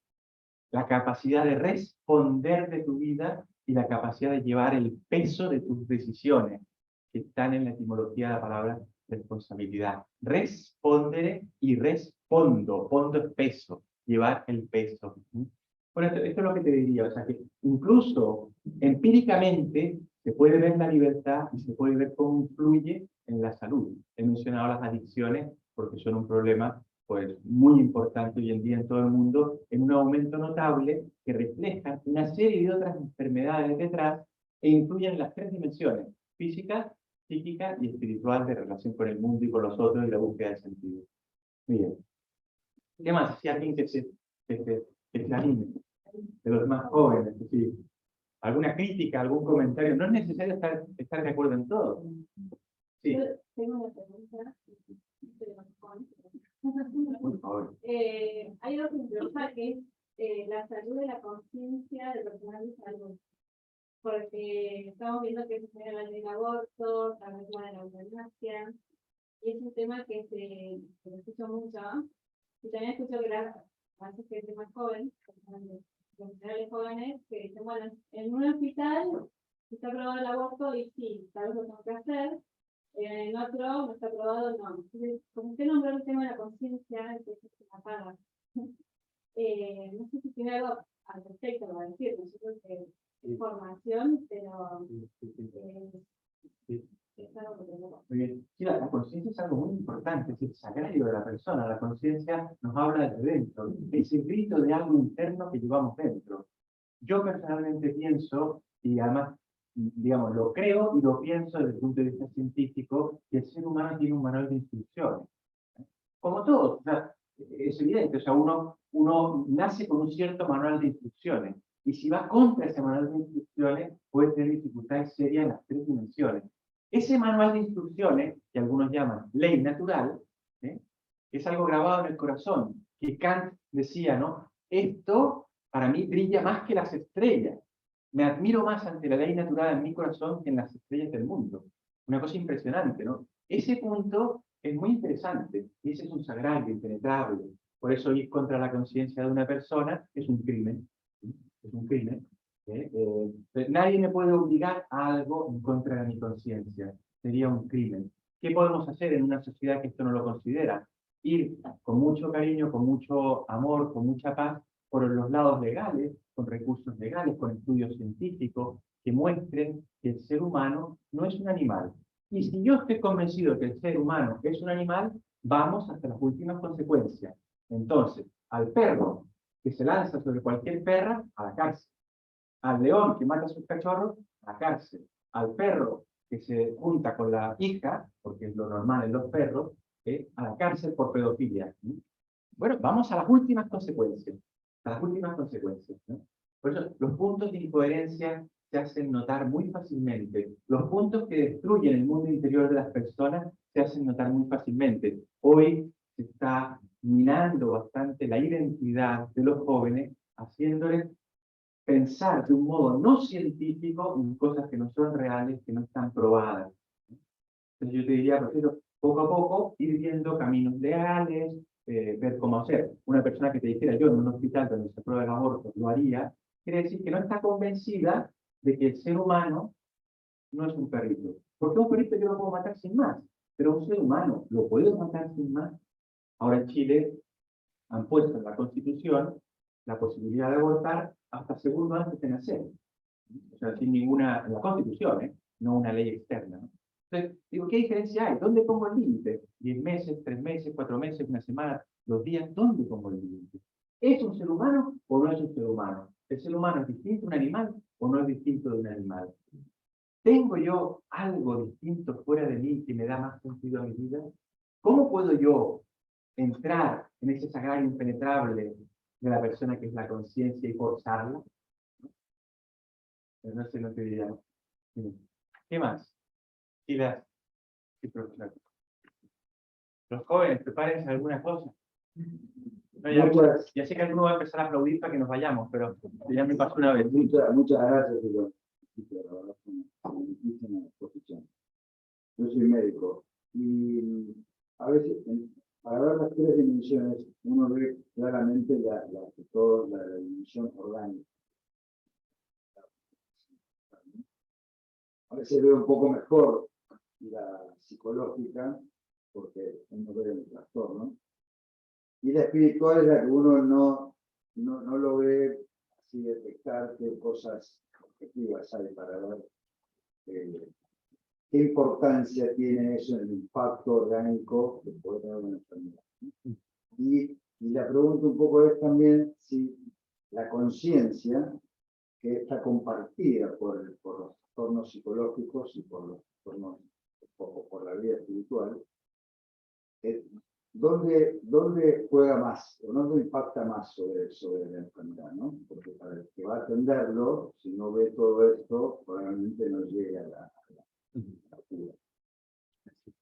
La capacidad de responder de tu vida y la capacidad de llevar el peso de tus decisiones, que están en la etimología de la palabra responsabilidad. Respondere y respondo. Pondo es peso, llevar el peso. Bueno, esto es lo que te diría. O sea, que incluso empíricamente se puede ver la libertad y se puede ver cómo influye en la salud. He mencionado las adicciones porque son un problema pues, muy importante hoy en día en todo el mundo, en un aumento notable que refleja una serie de otras enfermedades detrás e influyen en las tres dimensiones: física, psíquica y espiritual, de relación con el mundo y con los otros y la búsqueda de sentido. Muy bien. ¿Qué más? Si alguien que se anime, de los más jóvenes, es decir, alguna crítica, algún comentario. No es necesario estar de acuerdo en todo. Sí. Yo tengo una pregunta. Por favor. Hay algo que me preocupa, que es la salud de la conciencia del personal de salud. Porque estamos viendo que se genera la ley del aborto, la regla de la eutanasia, y es un tema que se escucha mucho. Y también escucho que a veces gente más joven, profesionales jóvenes, que dicen, bueno, en un hospital está aprobado el aborto y sí, tal vez lo tengo que hacer. En otro no está aprobado, no. Entonces, como usted nombró el tema de la conciencia, entonces se apaga. No sé si tiene algo al respecto para decir, nosotros información, pero es algo que tenemos. Muy bien. Sí, la conciencia es algo muy importante, es el sagrario de la persona. La conciencia nos habla de dentro, es el grito de algo interno que llevamos dentro. Yo personalmente pienso, y además, digamos, lo creo y lo pienso desde el punto de vista científico, que el ser humano tiene un manual de instrucciones. Como todos, o sea, es evidente, o sea, uno nace con un cierto manual de instrucciones, y si va contra ese manual de instrucciones, puede tener dificultades serias en las tres dimensiones. Ese manual de instrucciones, que algunos llaman ley natural, es algo grabado en el corazón, que Kant decía, ¿no? Esto, para mí, brilla más que las estrellas. Me admiro más ante la ley natural en mi corazón que en las estrellas del mundo. Una cosa impresionante, ¿no? Ese punto es muy interesante, y ese es un sagrario impenetrable. Por eso ir contra la conciencia de una persona es un crimen. Es un crimen. Nadie me puede obligar a algo en contra de mi conciencia. Sería un crimen. ¿Qué podemos hacer en una sociedad que esto no lo considera? Ir con mucho cariño, con mucho amor, con mucha paz, por los lados legales, con recursos legales, con estudios científicos, que muestren que el ser humano no es un animal. Y si yo estoy convencido que el ser humano es un animal, vamos hasta las últimas consecuencias. Entonces, al perro que se lanza sobre cualquier perra, a la cárcel. Al león que mata a sus cachorros, a la cárcel. Al perro que se junta con la hija, porque es lo normal en los perros, a la cárcel por pedofilia. Bueno, vamos a las últimas consecuencias. A las últimas consecuencias, ¿no? Por eso, los puntos de incoherencia se hacen notar muy fácilmente. Los puntos que destruyen el mundo interior de las personas se hacen notar muy fácilmente. Hoy se está minando bastante la identidad de los jóvenes, haciéndoles pensar de un modo no científico en cosas que no son reales, que no están probadas. Entonces yo te diría, prefiero poco a poco ir viendo caminos legales, ver cómo hacer. Una persona que te dijera, yo en un hospital donde se prueba el aborto lo haría, quiere decir que no está convencida de que el ser humano no es un perrito. Porque un perrito yo lo puedo matar sin más, pero un ser humano lo puedo matar sin más. Ahora en Chile han puesto en la Constitución la posibilidad de abortar hasta segundo antes de nacer. O sea, sin ninguna, en la Constitución, no una ley externa, ¿no? Entonces, digo, ¿qué diferencia hay? ¿Dónde pongo el límite? 10 meses, 3 meses, 4 meses, una semana, 2 días, ¿dónde pongo el límite? ¿Es un ser humano o no es un ser humano? ¿El ser humano es distinto de un animal o no es distinto de un animal? ¿Tengo yo algo distinto fuera de mí que me da más sentido a mi vida? ¿Cómo puedo yo entrar en ese sagrario impenetrable de la persona que es la conciencia y forzarla? No sé, no te diría. ¿Qué más? Sí, sí, profesor. Los jóvenes, prepárense alguna cosa. No, ya sé que alguno va a empezar a aplaudir para que nos vayamos, pero ya me pasó una vez. Muchas gracias, Silvio. La verdad es una muchísima exposición. Yo soy médico y a veces, para ver las tres dimensiones, uno ve claramente la dimensión orgánica. A veces veo un poco mejor la psicológica, porque uno ve el trastorno. Y la espiritual es la que uno no lo ve así, detectar qué cosas objetivas hay para ver qué importancia tiene eso en el impacto orgánico que puede tener una enfermedad. Y la pregunta un poco es también si la conciencia, que está compartida por los trastornos psicológicos y por los trastornos, por la vida espiritual, ¿dónde juega más, o dónde impacta más sobre la enfermedad, ¿no? Porque para el que va a atenderlo, si no ve todo esto, probablemente no llegue a la cura.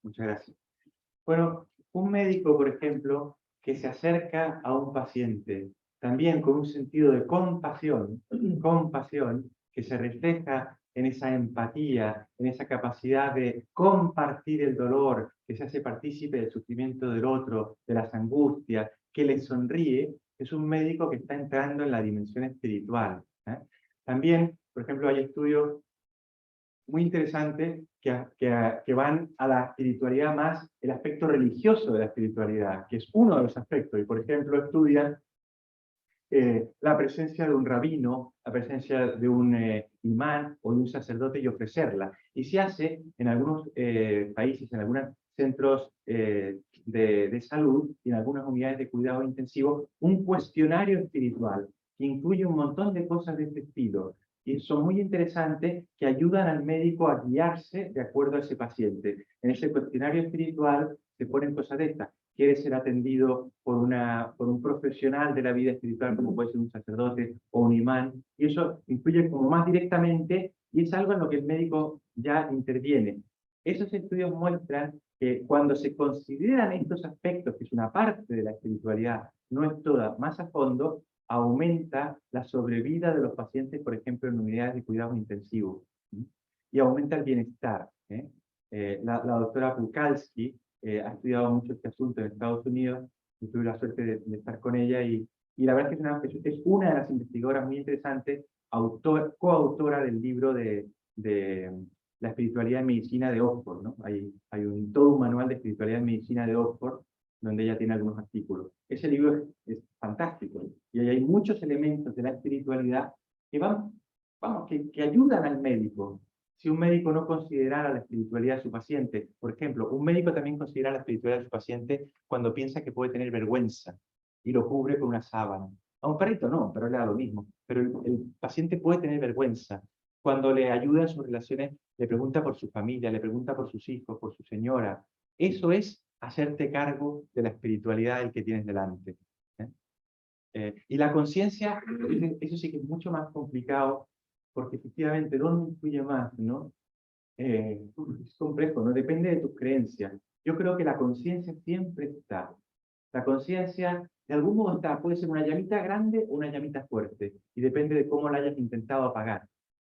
Muchas gracias. Bueno, un médico, por ejemplo, que se acerca a un paciente, también con un sentido de compasión, que se refleja en esa empatía, en esa capacidad de compartir el dolor, que se hace partícipe del sufrimiento del otro, de las angustias, que le sonríe, es un médico que está entrando en la dimensión espiritual. También, por ejemplo, hay estudios muy interesantes que van a la espiritualidad más, el aspecto religioso de la espiritualidad, que es uno de los aspectos. Y, por ejemplo, estudian la presencia de un rabino, la presencia de un imán o de un sacerdote y ofrecerla. Y se hace en algunos países, en algunos centros de salud y en algunas unidades de cuidado intensivo, un cuestionario espiritual que incluye un montón de cosas de este estilo. Y son muy interesantes, que ayudan al médico a guiarse de acuerdo a ese paciente. En ese cuestionario espiritual se ponen cosas de estas. Quiere ser atendido por un profesional de la vida espiritual, como puede ser un sacerdote o un imán, y eso influye como más directamente, y es algo en lo que el médico ya interviene. Esos estudios muestran que cuando se consideran estos aspectos, que es una parte de la espiritualidad, no es toda, más a fondo, aumenta la sobrevida de los pacientes, por ejemplo, en unidades de cuidado intensivo, y aumenta el bienestar. La doctora Bukalski ha estudiado mucho este asunto en Estados Unidos, y tuve la suerte de estar con ella, y la verdad es que es una de las investigadoras muy interesantes, coautora del libro de la espiritualidad en medicina de Oxford, ¿no? Hay todo un manual de espiritualidad en medicina de Oxford, donde ella tiene algunos artículos. Ese libro es fantástico, y ahí hay muchos elementos de la espiritualidad que que ayudan al médico. Si un médico no considerara la espiritualidad de su paciente, por ejemplo, un médico también considera la espiritualidad de su paciente cuando piensa que puede tener vergüenza y lo cubre con una sábana. A un perrito no, pero le da lo mismo. Pero el paciente puede tener vergüenza. Cuando le ayuda en sus relaciones, le pregunta por su familia, le pregunta por sus hijos, por su señora. Eso es hacerte cargo de la espiritualidad del que tienes delante. Y la conciencia, eso sí que es mucho más complicado, porque efectivamente, ¿dónde influye más, no? Es complejo, ¿no? Depende de tus creencias. Yo creo que la conciencia siempre está. La conciencia, de algún modo está, puede ser una llamita grande o una llamita fuerte, y depende de cómo la hayas intentado apagar.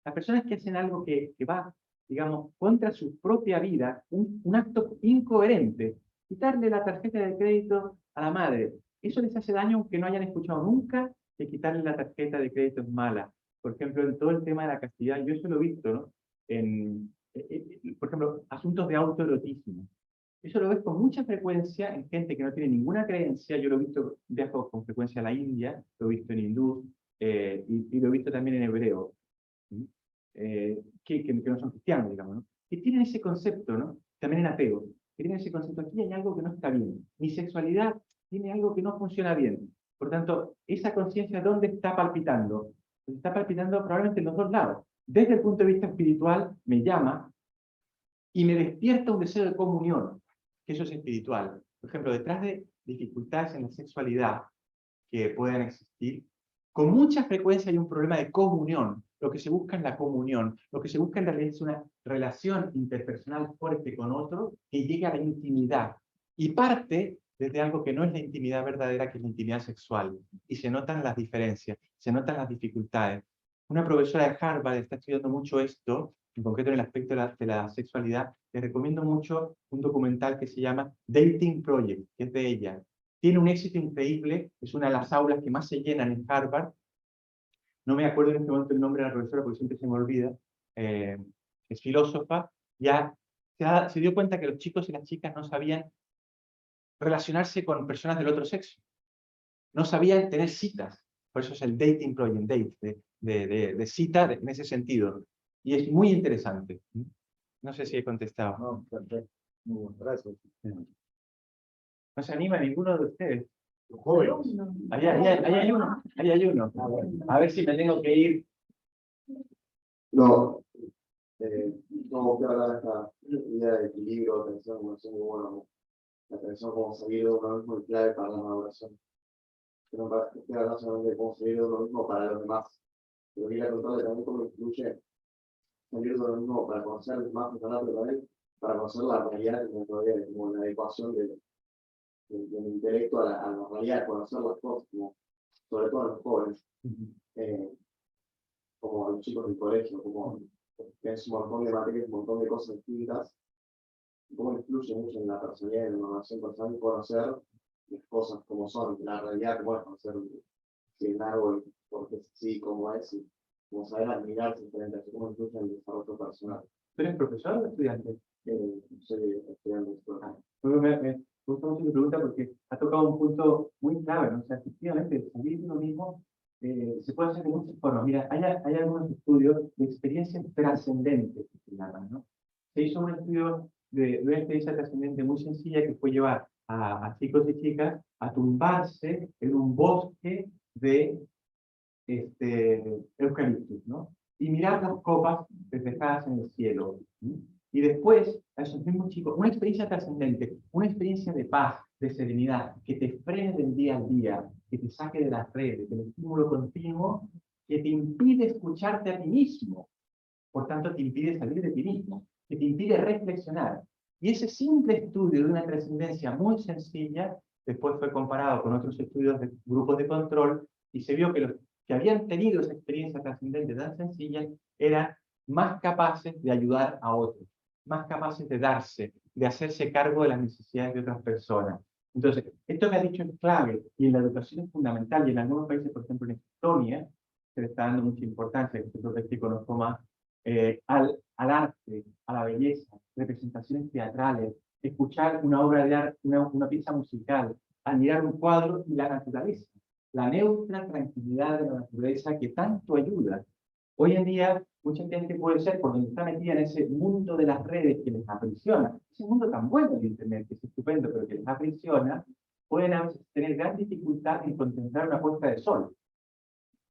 Las personas que hacen algo que va, digamos, contra su propia vida, un acto incoherente, quitarle la tarjeta de crédito a la madre, eso les hace daño aunque no hayan escuchado nunca que quitarle la tarjeta de crédito es mala. Por ejemplo, en todo el tema de la castidad, yo eso lo he visto, ¿no? Por ejemplo, asuntos de autoerotismo. Eso lo ves con mucha frecuencia en gente que no tiene ninguna creencia. Yo lo he visto, viajo con frecuencia a la India, lo he visto en hindú, y lo he visto también en hebreo, ¿sí? Que no son cristianos, digamos, ¿no? Que tienen ese concepto, ¿no? También en ateos, que tienen ese concepto, aquí hay algo que no está bien. Mi sexualidad tiene algo que no funciona bien. Por tanto, esa conciencia, ¿dónde está palpitando? Pues está palpitando probablemente en los dos lados. Desde el punto de vista espiritual, me llama y me despierta un deseo de comunión, que eso es espiritual. Por ejemplo, detrás de dificultades en la sexualidad que puedan existir, con mucha frecuencia hay un problema de comunión. Lo que se busca es la comunión. Lo que se busca en realidad es una relación interpersonal fuerte con otro que llegue a la intimidad. Y parte desde algo que no es la intimidad verdadera, que es la intimidad sexual. Y se notan las diferencias, se notan las dificultades. Una profesora de Harvard está estudiando mucho esto, en concreto en el aspecto de la sexualidad. Le recomiendo mucho un documental que se llama Dating Project, que es de ella. Tiene un éxito increíble, es una de las aulas que más se llenan en Harvard. No me acuerdo en este momento el nombre de la profesora porque siempre se me olvida. Es filósofa. Ya se dio cuenta que los chicos y las chicas no sabían relacionarse con personas del otro sexo. No sabían tener citas. Por eso es el Dating Project, de cita en ese sentido. Y es muy interesante. No sé si he contestado. No, perfecto. Muy bueno, gracias. No se anima ninguno de ustedes. Los jóvenes. Ahí hay uno. Ahí hay uno. A ver si me tengo que ir. No, como que hablar de esta idea de equilibrio, atención, como es muy bueno, la atención como salir de uno mismo es clave para la maduración. Pero para que esté hablando solamente de cómo salir de uno mismo para los demás. Pero quería contarle también cómo influye salir de uno mismo para conocer a los demás, pero también para conocer la realidad que todavía como la adecuación del intelecto a la realidad, conocer las cosas, como, sobre todo a los jóvenes. Como a los chicos del colegio, como tienes un montón de materias, un montón de cosas distintas, cómo influye mucho en la personalidad, en la relación personal, conocer las cosas como son, la realidad como es, conocer si el árbol, porque sí, cómo es, y como saber admirarse frente a eso, cómo influye en el desarrollo personal. ¿Tú eres profesor o estudiante? Soy estudiante de historia. Me gusta mucho tu pregunta porque ha tocado un punto muy clave, ¿no? O sea, efectivamente, salir de uno mismo se puede hacer de muchas formas. Mira, hay algunos estudios de experiencias trascendentes que se llaman, ¿no? Se hizo un estudio de una experiencia trascendente muy sencilla que fue llevar a chicos y chicas a tumbarse en un bosque de eucaliptus, ¿no? Y mirar las copas reflejadas en el cielo. ¿Sí? Y después, a esos mismos chicos, una experiencia trascendente, una experiencia de paz, de serenidad, que te frene del día al día, que te saque de las redes, del estímulo continuo, que te impide escucharte a ti mismo, por tanto te impide salir de ti mismo, que te impide reflexionar. Y ese simple estudio de una trascendencia muy sencilla, después fue comparado con otros estudios de grupos de control, y se vio que los que habían tenido esa experiencia trascendente tan sencilla eran más capaces de ayudar a otros, más capaces de darse, de hacerse cargo de las necesidades de otras personas. Entonces, esto que ha dicho es clave, y en la educación es fundamental, y en algunos países, por ejemplo en Estonia, se le está dando mucha importancia, que es lo que conozco más, al arte, a la belleza, representaciones teatrales, escuchar una obra de arte, una pieza musical, admirar un cuadro y la naturaleza. La neutra tranquilidad de la naturaleza que tanto ayuda. Hoy en día, mucha gente puede ser, por donde está metida en ese mundo de las redes que les aprisiona, ese mundo tan bueno de Internet, que es estupendo, pero que les aprisiona, pueden a veces tener gran dificultad en contemplar una puesta de sol,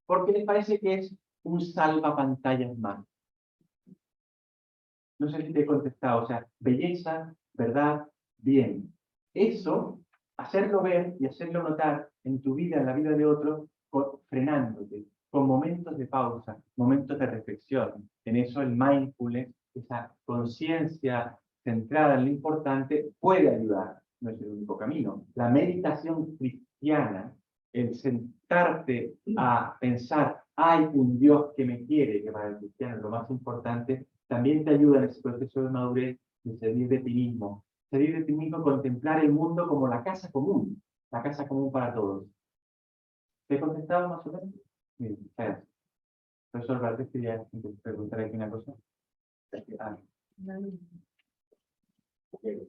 porque les parece que es un salvapantallas más. No sé si te he contestado, o sea, belleza, verdad, bien. Eso, hacerlo ver y hacerlo notar en tu vida, en la vida de otros, frenándote, con momentos de pausa, momentos de reflexión. En eso el mindfulness, esa conciencia centrada en lo importante, puede ayudar. No es el único camino. La meditación cristiana, el sentarte a pensar, hay un Dios que me quiere, que para el cristiano es lo más importante, también te ayuda en ese proceso de madurez de salir de ti mismo. Salir de ti mismo, contemplar el mundo como la casa común para todos. ¿Te he contestado más o menos? Bien, gracias. Profesor Valdés, quería preguntar aquí una cosa. Ah,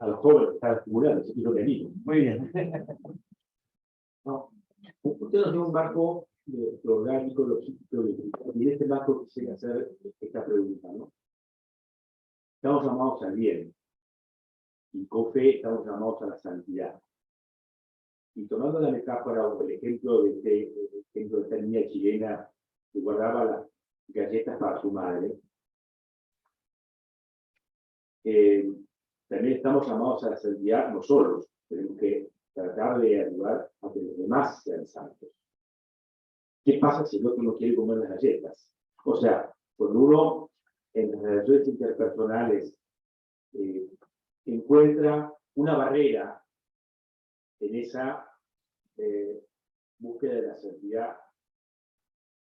A los jóvenes están estimulados, y lo que digo. muy bien. No. Usted nos dio un marco de lo orgánico, lo psíquico, y en este marco quisiera hacer esta pregunta, ¿no? Estamos llamados al bien, y con fe estamos llamados a la santidad. Y tomando la metáfora o el ejemplo de esta niña chilena que guardaba las galletas para su madre, también estamos llamados a la santidad nosotros. Tenemos que tratar de ayudar a que los demás sean santos. ¿Qué pasa si el otro no quiere comer las galletas? O sea, cuando uno en las relaciones interpersonales encuentra una barrera en esa búsqueda de la santidad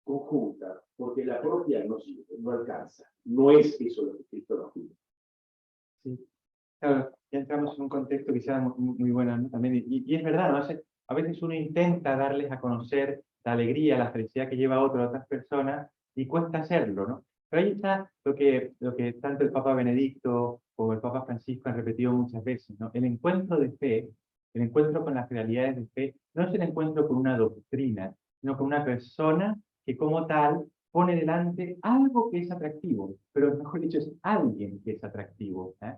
conjunta, porque la propia no sirve, no alcanza. No es eso lo que Cristo nos pide. Sí. Claro, ya entramos en un contexto quizá muy bueno, ¿no? También, y es verdad, ¿no? A veces uno intenta darles a conocer la alegría, la felicidad que lleva a otras personas, y cuesta hacerlo, ¿no? Pero ahí está lo que tanto el Papa Benedicto como el Papa Francisco han repetido muchas veces, ¿no? El encuentro de fe, el encuentro con las realidades de fe, no es el encuentro con una doctrina, sino con una persona que como tal pone delante algo que es atractivo, pero mejor dicho, es alguien que es atractivo, ¿eh?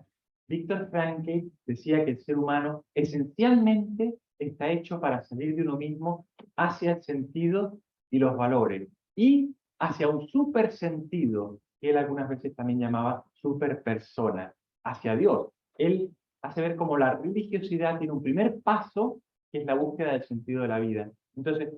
Viktor Frankl decía que el ser humano esencialmente está hecho para salir de uno mismo hacia el sentido y los valores, y hacia un supersentido, que él algunas veces también llamaba superpersona, hacia Dios. Él hace ver como la religiosidad tiene un primer paso, que es la búsqueda del sentido de la vida. Entonces,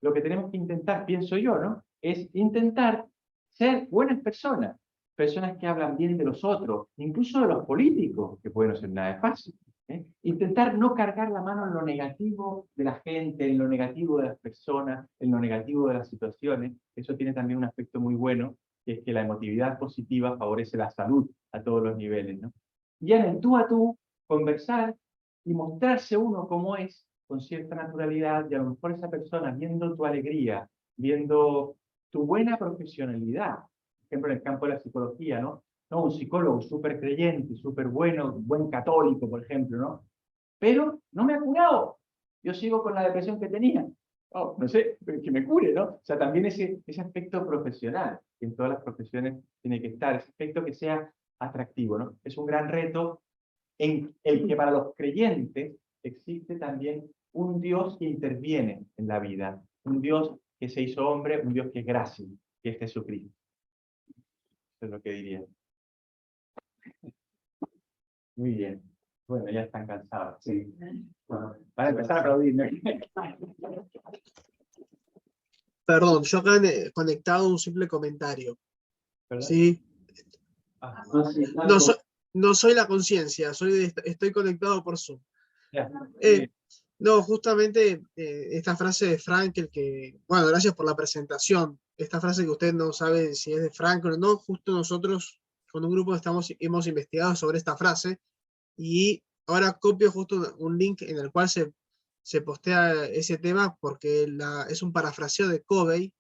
lo que tenemos que intentar, pienso yo, ¿no? Es intentar ser buenas personas, personas que hablan bien de los otros, incluso de los políticos, que puede no ser nada fácil. Intentar no cargar la mano en lo negativo de la gente, en lo negativo de las personas, en lo negativo de las situaciones. Eso tiene también un aspecto muy bueno, que es que la emotividad positiva favorece la salud a todos los niveles, ¿no? Y en el tú a tú, conversar y mostrarse uno como es, con cierta naturalidad, y a lo mejor esa persona, viendo tu alegría, viendo tu buena profesionalidad, por ejemplo, en el campo de la psicología, ¿no? No, un psicólogo súper creyente, súper bueno, buen católico, por ejemplo, ¿no? Pero no me ha curado. Yo sigo con la depresión que tenía. Oh, no sé, que me cure, ¿no? O sea, también ese aspecto profesional, que en todas las profesiones tiene que estar, ese aspecto que sea atractivo, ¿no? Es un gran reto en el que para los creyentes existe también un Dios que interviene en la vida, un Dios que se hizo hombre, un Dios que es gracia, que es Jesucristo. Eso es lo que diría. Muy bien. Bueno, ya están cansados. Sí. Bueno, para empezar a aplaudir, ¿no? Perdón, yo acá conectado un simple comentario. ¿Verdad? ¿Sí? Ah, sí, claro. No soy la conciencia, estoy conectado por Zoom. ya. No, justamente esta frase de Frankl que, bueno, gracias por la presentación. Esta frase que usted no sabe si es de Frankl o no, justo nosotros con un grupo hemos investigado sobre esta frase y ahora copio justo un link en el cual se postea ese tema porque es un parafraseo de Covey,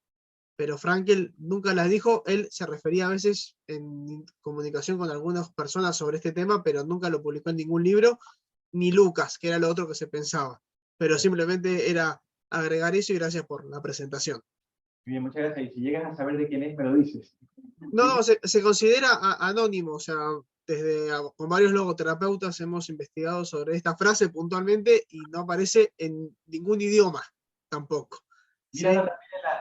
pero Frankel nunca las dijo. Él se refería a veces en comunicación con algunas personas sobre este tema, pero nunca lo publicó en ningún libro, ni Lucas, que era lo otro que se pensaba. Pero simplemente era agregar eso y gracias por la presentación. Bien, muchas gracias. Y si llegas a saber de quién es, me lo dices. No, se considera anónimo, o sea, con varios logoterapeutas hemos investigado sobre esta frase puntualmente y no aparece en ningún idioma tampoco. ¿Sí? Míralo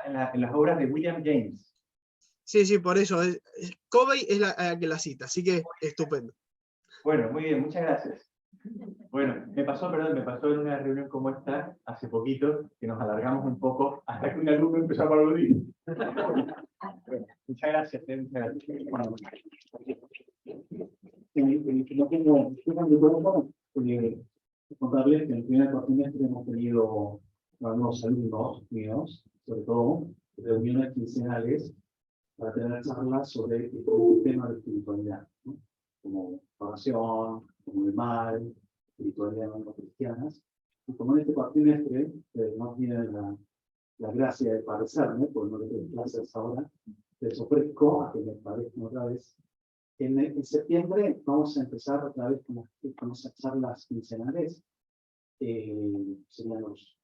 también en las obras de William James. Sí, por eso. Covey es la que la cita, así que estupendo. Bueno, muy bien, muchas gracias. Bueno, me pasó en una reunión como esta, hace poquito, que nos alargamos un poco hasta que un alumno empezó a aplaudir. Bueno, muchas gracias. Muchas gracias. Bueno, Contarles que en el primer cuatrimestre hemos tenido algunos alumnos míos, sobre todo, reuniones quincenales para tener charlas sobre el tema de espiritualidad, ¿no? Como oración, como el mal, espiritualidad no cristianas. Y como en este cuatrimestre no tienen la gracia de parecerme, porque no les doy clases ahora, les ofrezco a que me parezcan otra vez. En septiembre vamos a empezar otra vez con esas charlas quincenales. Serían los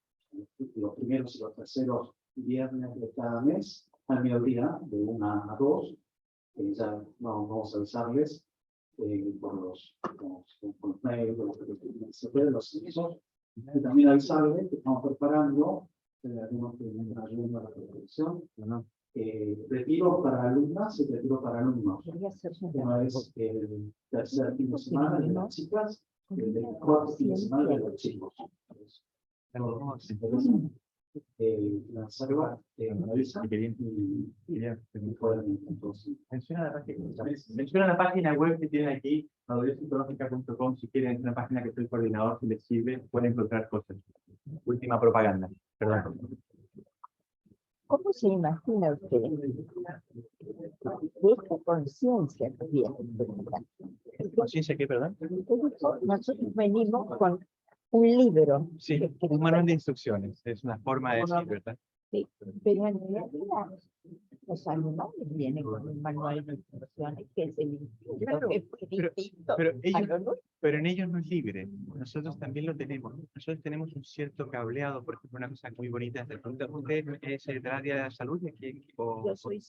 primeros y los terceros viernes de cada mes, al mediodía, de 1 a 2. Ya vamos a avisarles por los mails, los avisos. Y también avisarles que estamos preparando algunos que vienen ayudando a la preparación. Retiro para alumnas y retiro para alumnos. Una vez el tercer fin de semana de las chicas, el cuarto fin de semana de los chicos. La reserva me avisa y pueden entonces. Menciona la página web que tienen aquí, madurezpsicológica.com. Si quieren, es una página que soy coordinador, si les sirve, pueden encontrar cosas. Última propaganda, perdón. ¿Cómo se imagina usted esta conciencia que viene? ¿Conciencia qué, perdón? Nosotros venimos con un libro. Sí, un manual de instrucciones. Es una forma de decir, ¿verdad? Sí, pero en realidad los animales vienen con un manual de instrucciones que es el instinto, Claro, que es muy distinto pero a lo nuestro. Pero en ellos no es libre. Nosotros también lo tenemos. Nosotros tenemos un cierto cableado, por ejemplo, una cosa muy bonita. ¿Usted es del área de la salud? Yo soy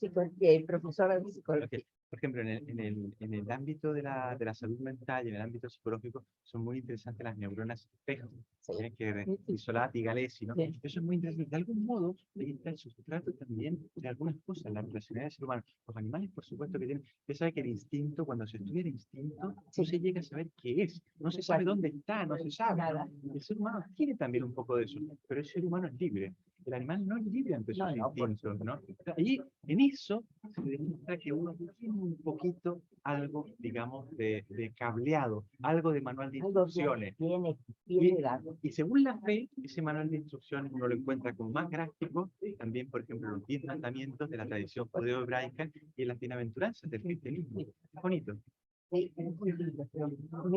profesora de psicología. Okay. Por ejemplo, en el ámbito de la salud mental y en el ámbito psicológico son muy interesantes las neuronas espejo, que Isolati y Galesi, ¿no? Sí. Eso es muy interesante. De algún modo, ahí está el sustrato también de algunas cosas, la racionalidad del ser humano. Los animales, por supuesto, que tienen. Usted sabe que el instinto, cuando se estudia el instinto, no se llega a saber qué es. No se sabe dónde está, no se sabe. Nada. El ser humano tiene también un poco de eso, pero el ser humano es libre. El animal no es libre ante sus instintos, ¿no? Y en eso se demuestra que uno tiene un poquito algo, digamos, de cableado, algo de manual de instrucciones. Y según la fe, ese manual de instrucciones uno lo encuentra como más gráfico, también, por ejemplo, los 10 mandamientos de la tradición judeo-hebraica y en las bienaventuranzas del cristianismo. Es bonito. Sí, me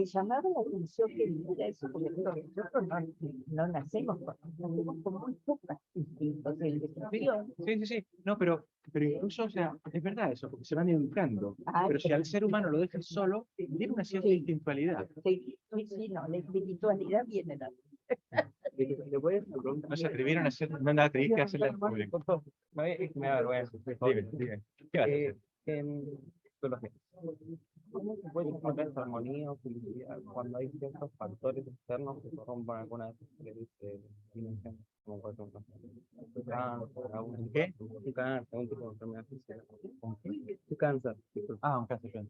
llamaba la atención que dijera eso, porque nosotros no nacemos con muy pocos instintos de educación. Sí. No, pero incluso, o sea, es verdad eso, porque se van educando. Pero si al ser humano lo dejas solo, tiene una cierta instintualidad. Sí, no, la espiritualidad viene de No se atrevieron a hacer, no atreviste a hacerla en público. Me da vergüenza. Dime. ¿Qué vas a hacer? ¿Cómo se puede encontrar esa armonía o felicidad cuando hay ciertos factores externos que corrompan alguna dimensión? Como por ejemplo, un cáncer, algún tipo de enfermedad física. Un cáncer. Un cáncer.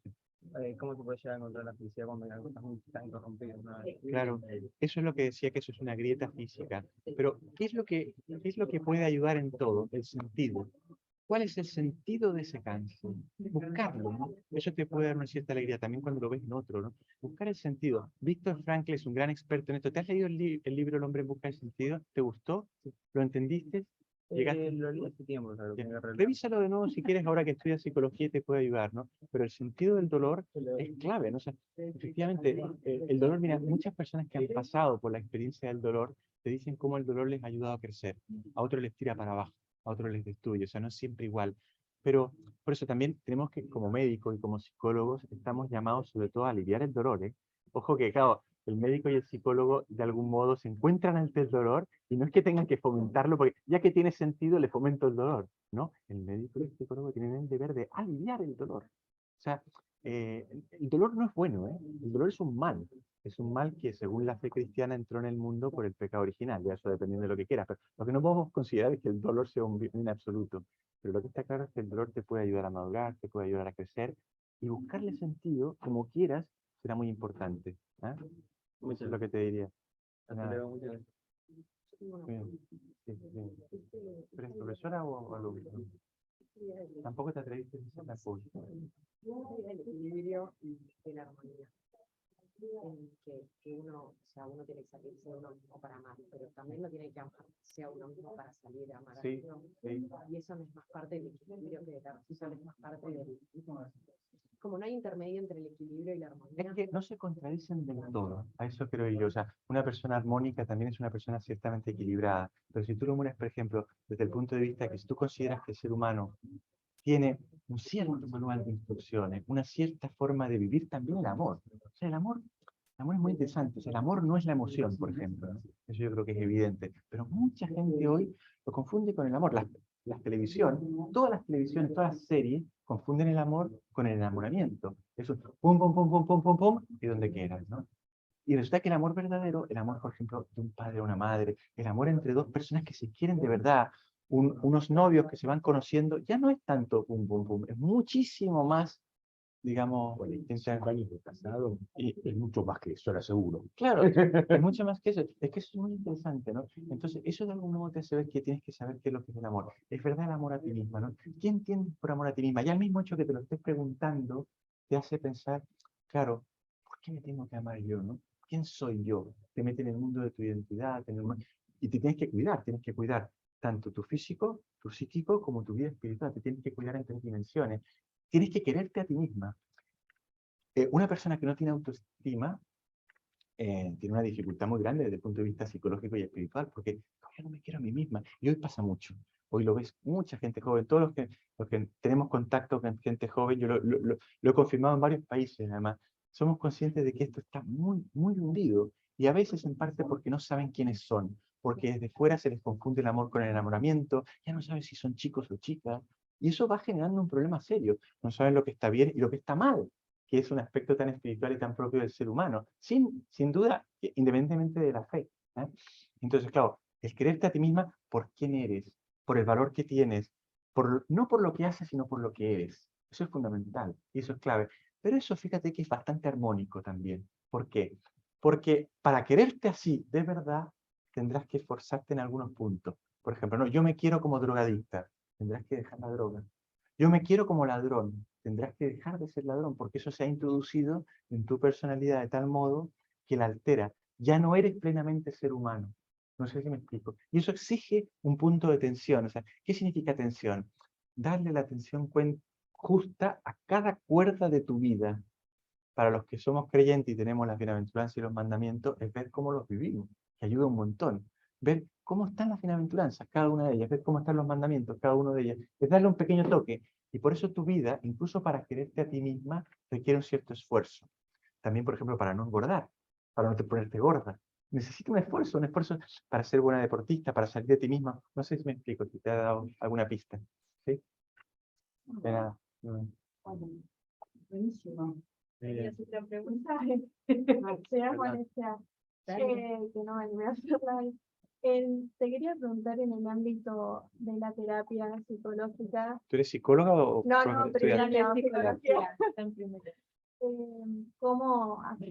¿Cómo se puede llegar a encontrar la felicidad cuando hay algo tan corrompido? Claro, eso es lo que decía, que eso es una grieta física. Pero, ¿qué es lo que puede ayudar en todo? El sentido. ¿Cuál es el sentido de ese cáncer? Buscarlo, ¿no? Eso te puede dar una cierta alegría también cuando lo ves en otro, ¿no? Buscar el sentido. Viktor Frankl es un gran experto en esto. ¿Te has leído el libro El hombre en busca del sentido? ¿Te gustó? ¿Lo entendiste? Lo leí hace tiempo. Revísalo de nuevo si quieres, ahora que estudias psicología te puede ayudar, ¿no? Pero el sentido del dolor es clave, ¿no? O sea, efectivamente, el dolor, mira, muchas personas que han pasado por la experiencia del dolor te dicen cómo el dolor les ha ayudado a crecer, a otros les tira para abajo. a otros les destruye, o sea, no es siempre igual. Pero por eso también tenemos que, como médicos y como psicólogos, estamos llamados sobre todo a aliviar el dolor, ¿eh? Ojo que, claro, el médico y el psicólogo de algún modo se encuentran ante el dolor y no es que tengan que fomentarlo, porque ya que tiene sentido le fomento el dolor, ¿no? El médico y el psicólogo tienen el deber de aliviar el dolor. O sea, el dolor no es bueno, ¿eh? El dolor es un mal. Es un mal que según la fe cristiana entró en el mundo por el pecado original, ya eso dependiendo de lo que quieras. Pero lo que no podemos considerar es que el dolor sea un bien absoluto. Pero lo que está claro es que el dolor te puede ayudar a madurar, te puede ayudar a crecer, y buscarle sentido, como quieras, será muy importante. ¿Ah? Eso es lo que te diría. Nada. Bien. Sí, bien. ¿Eres profesora o alumno? Tampoco te atreviste a decir la pública. El equilibrio y la armonía. En que uno, o sea, uno tiene que salirse de uno mismo para amar, pero también lo tiene que amarse a uno mismo para salir a amar a Sí, uno. sí. Y eso no es más parte del equilibrio que de la razón, es más parte del... Como no hay intermedio entre el equilibrio y la armonía. Es que no se contradicen del todo, a eso creo yo. O sea, una persona armónica también es una persona ciertamente equilibrada. Pero si tú lo miras, por ejemplo, desde el punto de vista que si tú consideras que el ser humano tiene un cierto manual de instrucciones, una cierta forma de vivir también el amor. O sea, el amor es muy interesante. O sea, el amor no es la emoción, por ejemplo, ¿no? Eso yo creo que es evidente. Pero mucha gente hoy lo confunde con el amor. Las televisiones, todas las televisiones, todas las series, confunden el amor con el enamoramiento. Eso es pum, pum, pum, pum, pum, pum, pum, y donde quieras, ¿no? Y resulta que el amor verdadero, el amor, por ejemplo, de un padre o una madre, el amor entre dos personas que se quieren de verdad, unos novios que se van conociendo, ya no es tanto pum, pum, pum, es muchísimo más, digamos, Años de casado y es mucho más que eso, lo aseguro. claro, es mucho más que eso. Es que eso es muy interesante, ¿no? Entonces, eso de algún modo te hace ver que tienes que saber qué es lo que es el amor. Es verdad el amor a ti misma, ¿no? ¿Qué entiendes por amor a ti misma? Ya el mismo hecho que te lo estés preguntando te hace pensar, claro, ¿por qué me tengo que amar yo, no? ¿Quién soy yo? Te mete en el mundo de tu identidad, y te tienes que cuidar tanto tu físico, tu psíquico, como tu vida espiritual. Te tienes que cuidar en 3 dimensiones. Tienes que quererte a ti misma. Una persona que no tiene autoestima tiene una dificultad muy grande desde el punto de vista psicológico y espiritual, porque todavía no me quiero a mí misma. Y hoy pasa mucho. Hoy lo ves mucha gente joven. Todos los que tenemos contacto con gente joven, yo lo he confirmado en varios países, además, somos conscientes de que esto está muy, muy hundido. Y a veces en parte porque no saben quiénes son, porque desde fuera se les confunde el amor con el enamoramiento, ya no saben si son chicos o chicas. Y eso va generando un problema serio. No saben lo que está bien y lo que está mal, que es un aspecto tan espiritual y tan propio del ser humano, sin duda, independientemente de la fe. ¿Eh? Entonces, claro, el quererte a ti misma por quién eres, por el valor que tienes, no por lo que haces, sino por lo que eres. Eso es fundamental y eso es clave. Pero eso, fíjate que es bastante armónico también. ¿Por qué? Porque para quererte así, de verdad, tendrás que esforzarte en algunos puntos. Por ejemplo, no, yo me quiero como drogadicta, tendrás que dejar la droga. Yo me quiero como ladrón, tendrás que dejar de ser ladrón, porque eso se ha introducido en tu personalidad de tal modo que la altera. Ya no eres plenamente ser humano. No sé si me explico. Y eso exige un punto de tensión. O sea, ¿qué significa tensión? Darle la atención justa a cada cuerda de tu vida. Para los que somos creyentes y tenemos las bienaventuranzas y los mandamientos, es ver cómo los vivimos, que ayuda un montón. Ver cómo están las bienaventuranzas, cada una de ellas, ver cómo están los mandamientos, cada uno de ellas, es darle un pequeño toque. Y por eso tu vida, incluso para quererte a ti misma, requiere un cierto esfuerzo. También, por ejemplo, para no engordar, para no te ponerte gorda. Necesita un esfuerzo para ser buena deportista, para salir de ti misma. No sé si me explico, si te ha dado alguna pista. ¿Sí? De nada. Buenísimo. Quería hacer otra pregunta. Sea cual sea. Que no me animé a hacerla hoy. Te quería preguntar en el ámbito de la terapia psicológica. ¿Tú eres psicóloga o No, pero en estudiante? la psicología.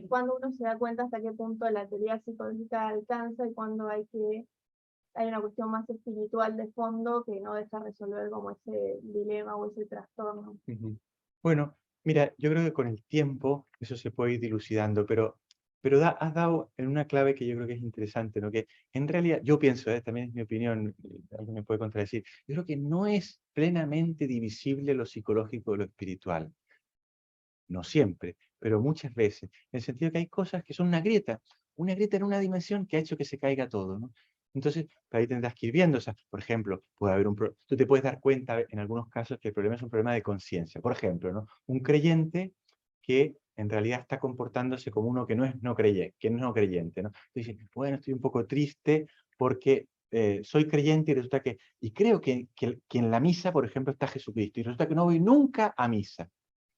Cuando uno se da cuenta hasta qué punto la teoría psicológica alcanza y cuando hay una cuestión más espiritual de fondo que no deja resolver como ese dilema o ese trastorno. Ujú. Bueno, mira, yo creo que con el tiempo eso se puede ir dilucidando, pero has dado en una clave que yo creo que es interesante, ¿no? Que en realidad, yo pienso, también es mi opinión, alguien me puede contradecir, yo creo que no es plenamente divisible lo psicológico de lo espiritual. No siempre, pero muchas veces. En el sentido que hay cosas que son una grieta en una dimensión que ha hecho que se caiga todo, ¿no? Entonces, ahí tendrás que ir viendo, o sea, por ejemplo, puede haber tú te puedes dar cuenta en algunos casos que el problema es un problema de conciencia. Por ejemplo, ¿no? Un creyente que en realidad está comportándose como uno que no es no creyente, ¿no? Entonces, bueno, estoy un poco triste porque soy creyente y resulta y creo que en la misa, por ejemplo, está Jesucristo, y resulta que no voy nunca a misa.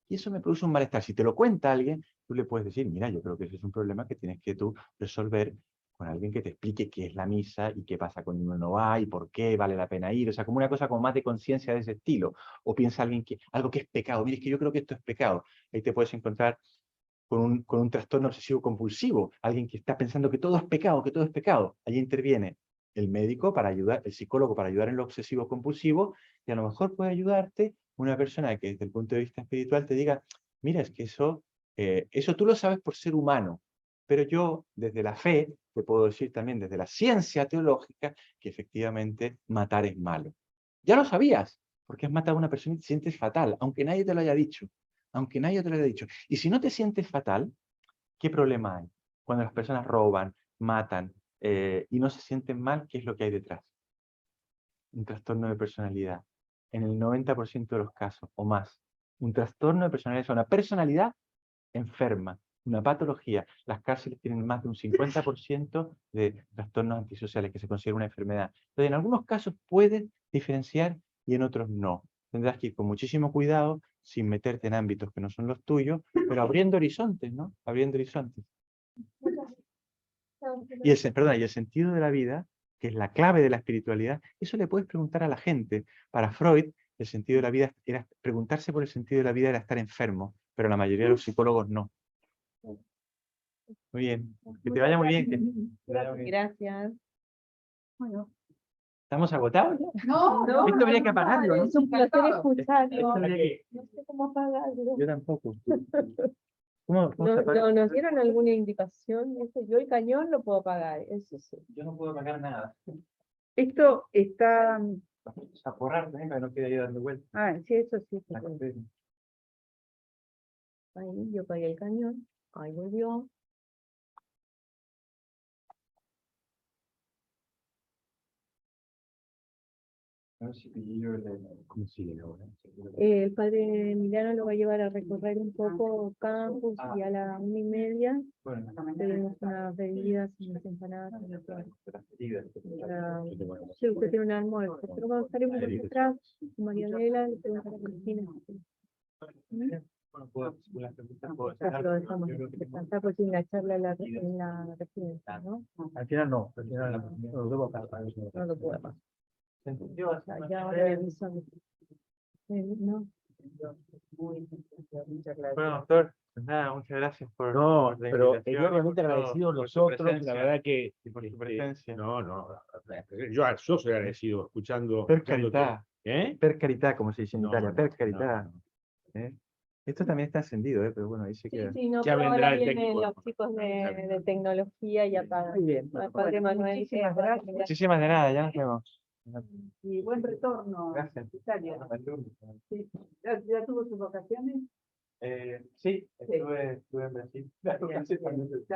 Y eso me produce un malestar. Si te lo cuenta alguien, tú le puedes decir, mira, yo creo que ese es un problema que tienes que tú resolver con alguien que te explique qué es la misa y qué pasa cuando uno no va y por qué vale la pena ir. O sea, como una cosa como más de conciencia de ese estilo. O piensa alguien que algo que es pecado. Mira, es que yo creo que esto es pecado. Ahí te puedes encontrar con un trastorno obsesivo compulsivo. Alguien que está pensando que todo es pecado, que todo es pecado. Allí interviene el médico para ayudar, el psicólogo para ayudar en lo obsesivo compulsivo, y a lo mejor puede ayudarte una persona que desde el punto de vista espiritual te diga, mira, es que eso tú lo sabes por ser humano, pero yo desde la fe te puedo decir también desde la ciencia teológica que efectivamente matar es malo. Ya lo sabías, porque has matado a una persona y te sientes fatal, aunque nadie te lo haya dicho. Aunque nadie te lo haya dicho. Y si no te sientes fatal, ¿qué problema hay? Cuando las personas roban, matan y no se sienten mal, ¿qué es lo que hay detrás? Un trastorno de personalidad. En el 90% de los casos, o más. Un trastorno de personalidad es una personalidad enferma, una patología. Las cárceles tienen más de un 50% de trastornos antisociales, que se considera una enfermedad. Entonces, en algunos casos puedes diferenciar y en otros no. Tendrás que ir con muchísimo cuidado, sin meterte en ámbitos que no son los tuyos, pero abriendo horizontes, ¿no? Abriendo horizontes. Y el sentido de la vida, que es la clave de la espiritualidad, eso le puedes preguntar a la gente. Para Freud, el sentido de la vida era preguntarse por el sentido de la vida era estar enfermo, pero la mayoría de los psicólogos no. Muy bien. Que te vaya muy bien. Que te vaya muy bien. Gracias. Bueno. ¿Estamos agotados ya? No, Esto habría que apagarlo, ¿no? Es un placer Esto escucharlo. habría que- No sé cómo apagarlo. Yo tampoco. ¿Cómo se No, apaga? ¿nos dieron alguna indicación? Yo el cañón lo puedo apagar, eso sí. Yo no puedo apagar nada. Esto está... Vamos a borrar también para que no quede ahí dando vueltas. Ah, sí, eso sí. Se La puede. cosa es- Ahí yo apagué el cañón. Ahí volvió. A ver si pillo ¿cómo sigue ahora? El padre Emiliano lo va a llevar a recorrer un poco campus y a la 1:30 Bueno, tenemos unas bebidas, unas empanadas. Ah, yo tengo sí, usted tiene un almuerzo, pero cuando estaremos por detrás, Marianela, le pregunta a la Cristina. Bueno, puedo hacer las preguntas, puedo Ya lo dejamos Yo creo que tengo- descansar porque en la charla en la residencia, ¿no? Al final no, no lo debo pasar. No lo puedo pasar. ¿Se entendió? Ya ahora le aviso. No. Muchas gracias. Bueno, doctor, pues nada, muchas gracias por No, la pero invitación yo y realmente por todo, agradecido por su nosotros, la presencia verdad que... y por su este, presencia. yo soy agradecido escuchando... Per escuchándote. carità, ¿Eh? per carità, como se dice en No, Italia, no, per no, carità. no. ¿Eh? Esto también está encendido, pero bueno, ahí se Sí, queda. sí, no, Ya pero vendrá ahora el vienen técnico. los chicos de tecnología y acá. Muy bien. Al padre Manuel. Muchísimas gracias. Muchísimas de nada, ya nos vemos. Y buen retorno. Gracias. Italia. Sí. ¿Ya tuvo sus vacaciones? Sí, estuve en Brasil. Ya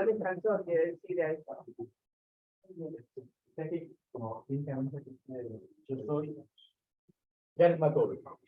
descansó, quiere decir a eso. Como 15 años yo soy Dermatólogo.